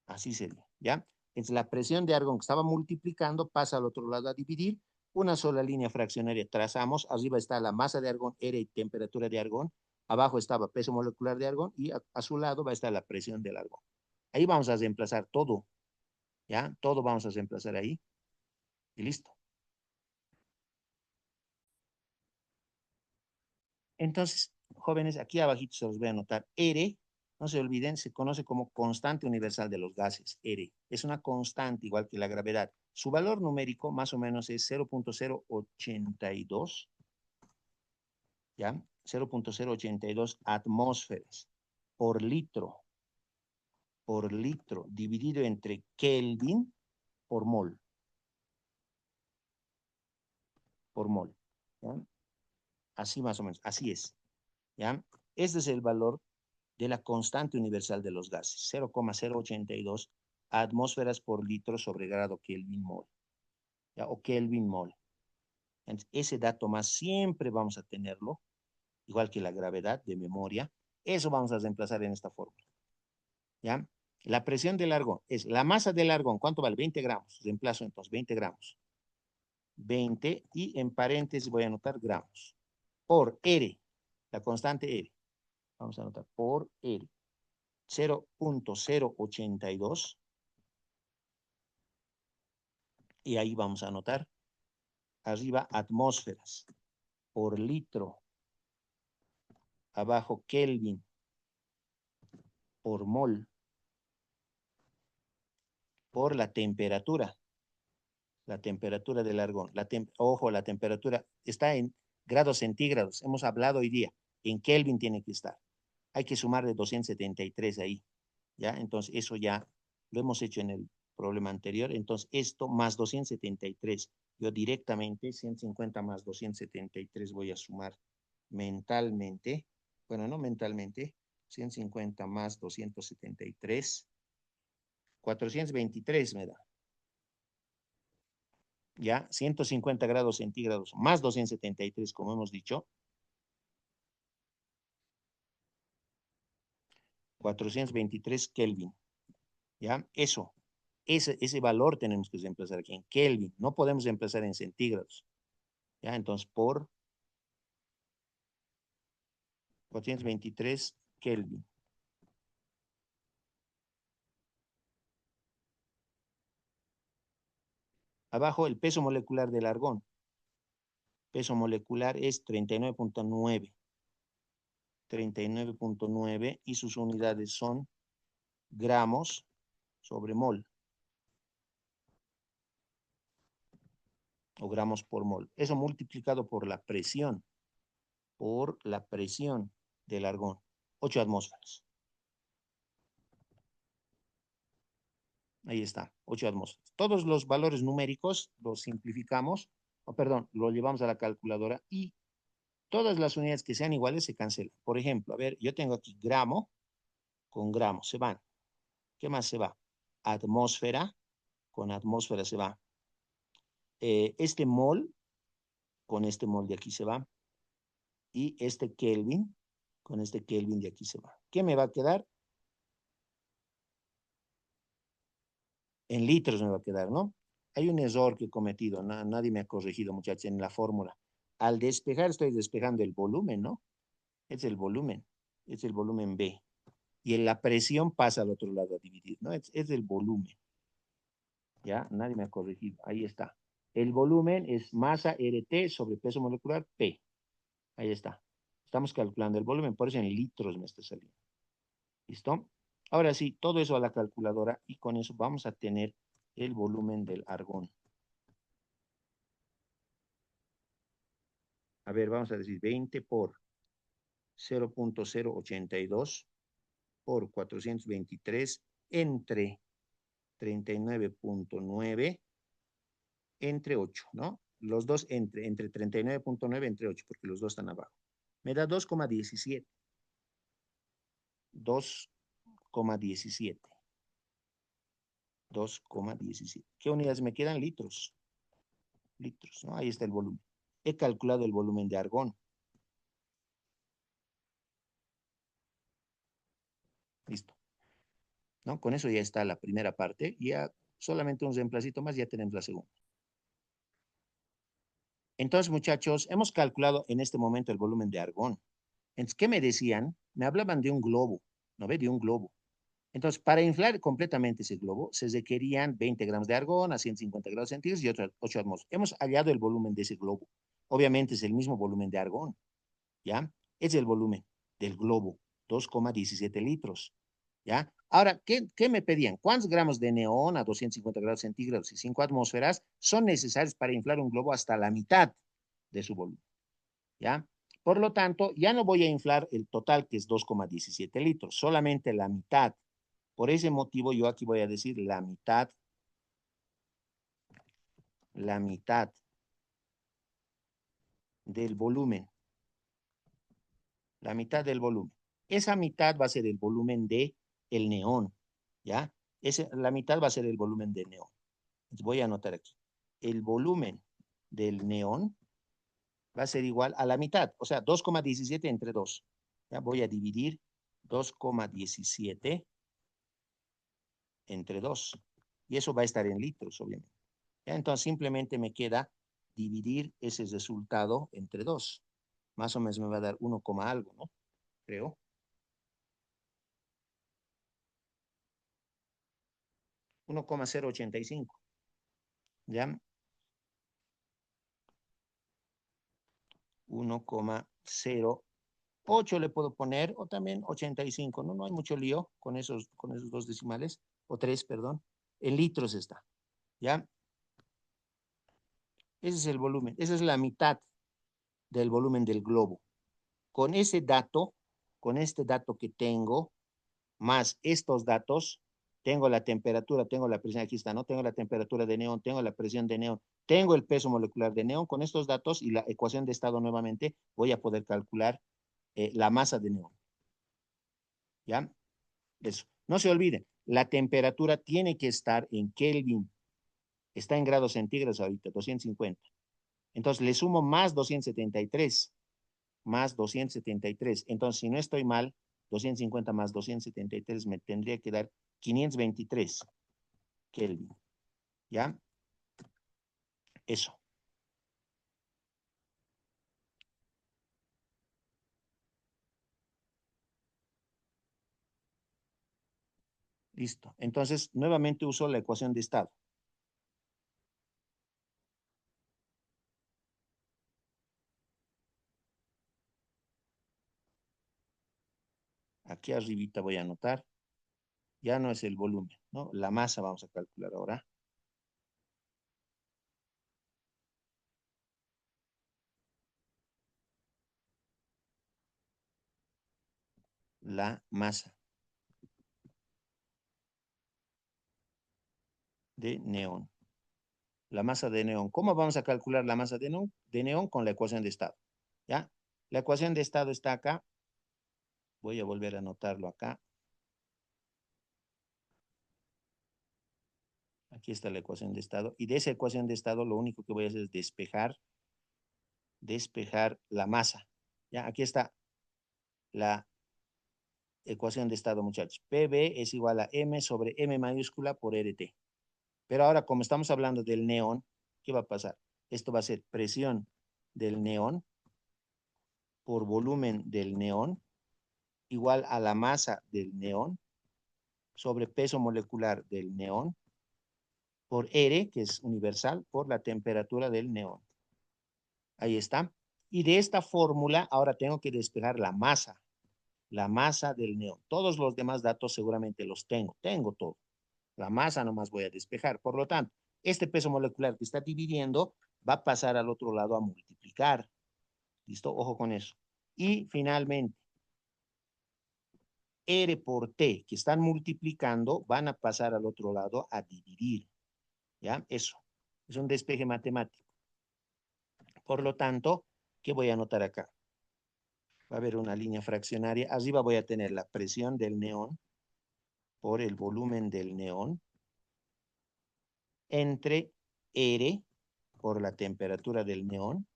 Así sería, ¿ya? Entonces la presión de argón que estaba multiplicando pasa al otro lado a dividir. Una sola línea fraccionaria trazamos. Arriba está la masa de argón, R y temperatura de argón. Abajo estaba peso molecular de argón y a su lado va a estar la presión del argón. Ahí vamos a reemplazar todo, ¿ya? Todo vamos a reemplazar ahí y listo. Entonces, jóvenes, aquí abajito se los voy a anotar. R, no se olviden, se conoce como constante universal de los gases. R es una constante igual que la gravedad. Su valor numérico más o menos es 0.082, ¿ya? 0.082 atmósferas por litro, dividido entre Kelvin por mol, ¿ya? Así más o menos, así es, ¿ya? Este es el valor de la constante universal de los gases, 0,082 atmósferas por litro sobre grado Kelvin mol, ¿ya? O Kelvin mol. Entonces, ese dato más siempre vamos a tenerlo, igual que la gravedad de memoria. Eso vamos a reemplazar en esta fórmula, ¿ya? La presión del argón es la masa del argón. ¿Cuánto vale? 20 gramos. Reemplazo entonces 20 gramos. 20 y en paréntesis voy a anotar gramos. Por R, la constante R. Vamos a anotar por R. 0.082 y ahí vamos a anotar arriba atmósferas por litro, abajo Kelvin por mol, por la temperatura del argón. Ojo, la temperatura está en grados centígrados. Hemos hablado hoy día. En Kelvin tiene que estar. Hay que sumarle 273 ahí. ¿Ya? Entonces, eso ya lo hemos hecho en el problema anterior. Entonces, esto más 273. Yo directamente 150 más 273 voy a sumar mentalmente. Bueno, no mentalmente. 150 más 273. 423 me da. ¿Ya? 150 grados centígrados más 273, como hemos dicho. 423 Kelvin. ¿Ya? Eso. Ese valor tenemos que reemplazar aquí en Kelvin. No podemos reemplazar en centígrados. ¿Ya? Entonces, por 423 Kelvin. Abajo, el peso molecular del argón. Peso molecular es 39.9. 39.9 y sus unidades son gramos sobre mol o gramos por mol. Eso multiplicado por la presión del argón. 8 atmósferas. Ahí está, 8 atmósferas. Todos los valores numéricos los simplificamos, o perdón, lo llevamos a la calculadora y todas las unidades que sean iguales se cancelan. Por ejemplo, a ver, yo tengo aquí gramo con gramo, se van. ¿Qué más se va? Atmósfera, con atmósfera se va. Este mol, con este mol de aquí se va. Y este Kelvin, con este Kelvin de aquí se va. ¿Qué me va a quedar? En litros me va a quedar, ¿no? Hay un error que he cometido, nadie me ha corregido, muchachos, en la fórmula. Al despejar, estoy despejando el volumen, ¿no? Es el volumen B. Y en la presión pasa al otro lado a dividir, ¿no? Es el volumen, ¿ya? Nadie me ha corregido, ahí está. El volumen es masa RT sobre peso molecular P. Ahí está. Estamos calculando el volumen, por eso en litros me está saliendo. ¿Listo? Ahora sí, todo eso a la calculadora y con eso vamos a tener el volumen del argón. A ver, vamos a decir 20 por 0.082 por 423 entre 39.9 entre 8, ¿no? Los dos entre 39.9 entre 8, porque los dos están abajo. Me da 2,17. 2,17. 2,17. ¿Qué unidades me quedan? Litros. litros, ¿no? Ahí está el volumen. He calculado el volumen de argón. Listo, ¿no? Con eso ya está la primera parte. Y ya solamente un reemplacito más, ya tenemos la segunda. Entonces, muchachos, hemos calculado en este momento el volumen de argón. Entonces, ¿qué me decían? Me hablaban de un globo, ¿no ve? De un globo. Entonces, para inflar completamente ese globo, se requerían 20 gramos de argón a 150 grados centígrados y otras 8 atmósferas. Hemos hallado el volumen de ese globo. Obviamente es el mismo volumen de argón, ¿ya? Es el volumen del globo, 2,17 litros, ¿ya? Ahora, ¿qué me pedían? ¿Cuántos gramos de neón a 250 grados centígrados y 5 atmósferas son necesarios para inflar un globo hasta la mitad de su volumen? ¿Ya? Por lo tanto, ya no voy a inflar el total, que es 2,17 litros, solamente la mitad. Por ese motivo, yo aquí voy a decir la mitad del volumen, la mitad del volumen. Esa mitad va a ser el volumen de el neón, ¿ya? La mitad va a ser el volumen de neón. Entonces voy a anotar aquí. El volumen del neón va a ser igual a la mitad, o sea, 2,17 entre 2. Ya voy a dividir 2,17 entre 2. Y eso va a estar en litros, obviamente. ¿Ya? Entonces simplemente me queda dividir ese resultado entre 2. Más o menos me va a dar 1, algo, ¿no? Creo. 1,085. ¿Ya? 1,08 le puedo poner, o también 85. No, no hay mucho lío con esos dos decimales, o tres, perdón. En litros está. ¿Ya? Ese es el volumen. Esa es la mitad del volumen del globo. Con ese dato, con este dato que tengo, más estos datos, tengo la temperatura, tengo la presión, aquí está, ¿no? Tengo la temperatura de neón, tengo la presión de neón, tengo el peso molecular de neón. Con estos datos y la ecuación de estado nuevamente, voy a poder calcular la masa de neón. ¿Ya? Eso. No se olviden, la temperatura tiene que estar en Kelvin. Está en grados centígrados ahorita, 250. Entonces le sumo más 273, más 273. Entonces, si no estoy mal, 250 más 273 me tendría que dar 523 Kelvin. ¿Ya? Eso. Listo. Entonces, nuevamente uso la ecuación de estado. Aquí arribita voy a anotar. Ya no es el volumen, ¿no? La masa vamos a calcular ahora. La masa de neón. La masa de neón. ¿Cómo vamos a calcular la masa de neón? De neón con la ecuación de estado. ¿Ya? La ecuación de estado está acá. Voy a volver a anotarlo acá. Aquí está la ecuación de estado. Y de esa ecuación de estado lo único que voy a hacer es despejar la masa. ¿Ya? Aquí está la ecuación de estado, muchachos. PB es igual a M sobre M mayúscula por RT. Pero ahora, como estamos hablando del neón, ¿qué va a pasar? Esto va a ser presión del neón por volumen del neón igual a la masa del neón sobre peso molecular del neón por R, que es universal, por la temperatura del neón. Ahí está. Y de esta fórmula ahora tengo que despejar la masa del neón. Todos los demás datos seguramente los tengo todo. La masa nomás voy a despejar. Por lo tanto, este peso molecular que está dividiendo va a pasar al otro lado a multiplicar. ¿Listo? Ojo con eso. Y finalmente, R por T, que están multiplicando, van a pasar al otro lado a dividir. ¿Ya? Eso. Es un despeje matemático. Por lo tanto, ¿qué voy a anotar acá? Va a haber una línea fraccionaria. Arriba voy a tener la presión del neón por el volumen del neón entre R por la temperatura del neón,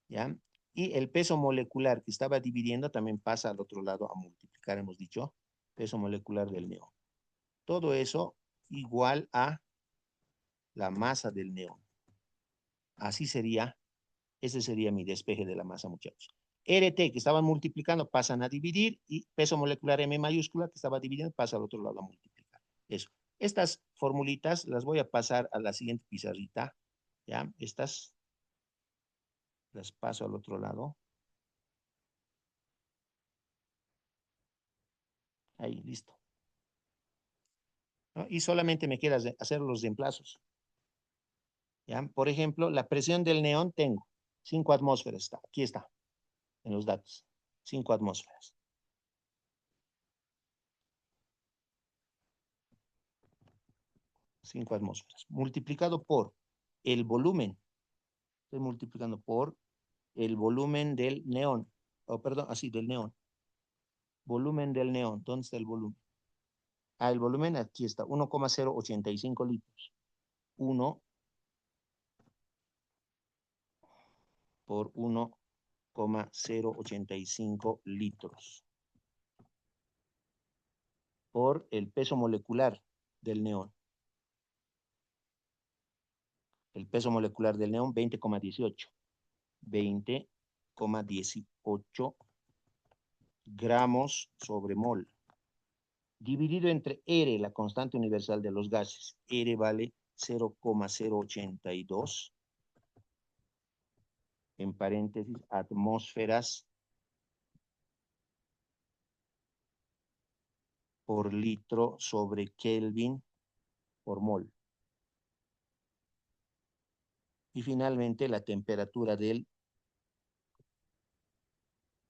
¿ya? Y el peso molecular que estaba dividiendo también pasa al otro lado a multiplicar, hemos dicho, peso molecular del neón. Todo eso igual a la masa del neón. Así sería, ese sería mi despeje de la masa, muchachos. RT, que estaban multiplicando, pasan a dividir, y peso molecular M mayúscula, que estaba dividiendo, pasa al otro lado a multiplicar. Eso. Estas formulitas las voy a pasar a la siguiente pizarrita, ¿ya? Estas las paso al otro lado. Ahí, listo. ¿No? Y solamente me queda hacer los reemplazos. ¿Ya? Por ejemplo, la presión del neón tengo 5 atmósferas. Aquí está, en los datos. 5 atmósferas. 5 atmósferas. Multiplicado por el volumen. Estoy multiplicando por el volumen del neón. Oh, perdón, así, del neón. Volumen del neón. ¿Dónde está el volumen? Ah, el volumen aquí está, 1,085 litros. 1 por 1,085 litros. Por el peso molecular del neón. El peso molecular del neón, 20,18. 20,18 gramos sobre mol. Dividido entre R, la constante universal de los gases. R vale 0,082. En paréntesis, atmósferas por litro sobre Kelvin por mol. Y finalmente la temperatura del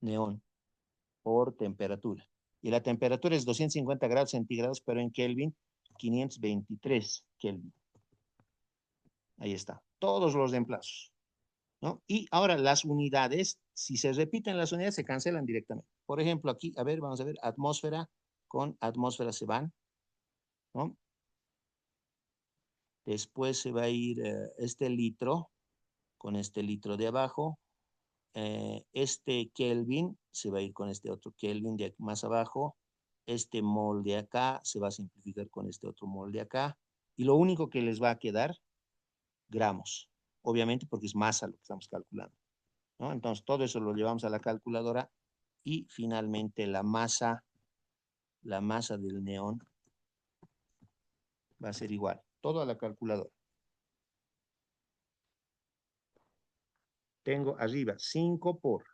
neón por temperatura. Y la temperatura es 250 grados centígrados, pero en Kelvin, 523 Kelvin. Ahí está. Todos los reemplazos, ¿no? Y ahora las unidades, si se repiten las unidades, se cancelan directamente. Por ejemplo, aquí, a ver, vamos a ver, atmósfera con atmósfera se van, ¿no? Después se va a ir este litro con este litro de abajo. Este Kelvin se va a ir con este otro Kelvin de más abajo. Este mol de acá se va a simplificar con este otro mol de acá. Y lo único que les va a quedar, gramos. Obviamente porque es masa lo que estamos calculando, ¿no? Entonces todo eso lo llevamos a la calculadora y finalmente la masa del neón va a ser igual. Todo a la calculadora. Tengo arriba 5 por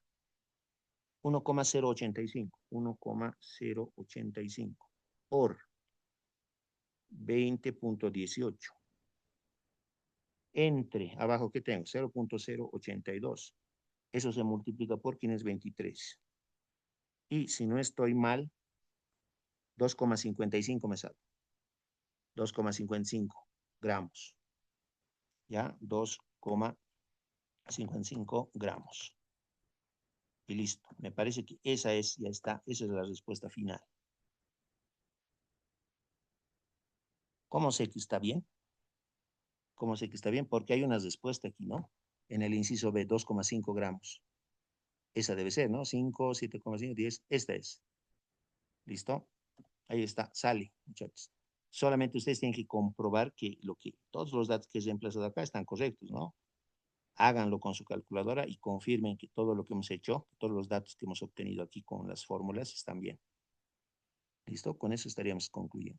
1,085. 1,085 por 20,18. Entre, abajo que tengo, 0,082. Eso se multiplica por 523. Y si no estoy mal, 2,55 me sale. 2,55 gramos. ¿Ya? 2,55 gramos. Y listo. Me parece que esa es, ya está, esa es la respuesta final. ¿Cómo sé que está bien? ¿Cómo sé que está bien? Porque hay una respuesta aquí, ¿no? En el inciso B, 2,5 gramos. Esa debe ser, ¿no? 5, 7,5, 10. Esta es. ¿Listo? Ahí está, sale, muchachos. Solamente ustedes tienen que comprobar que todos los datos que he reemplazado acá están correctos, ¿no? Háganlo con su calculadora y confirmen que todo lo que hemos hecho, todos los datos que hemos obtenido aquí con las fórmulas están bien. ¿Listo? Con eso estaríamos concluyendo.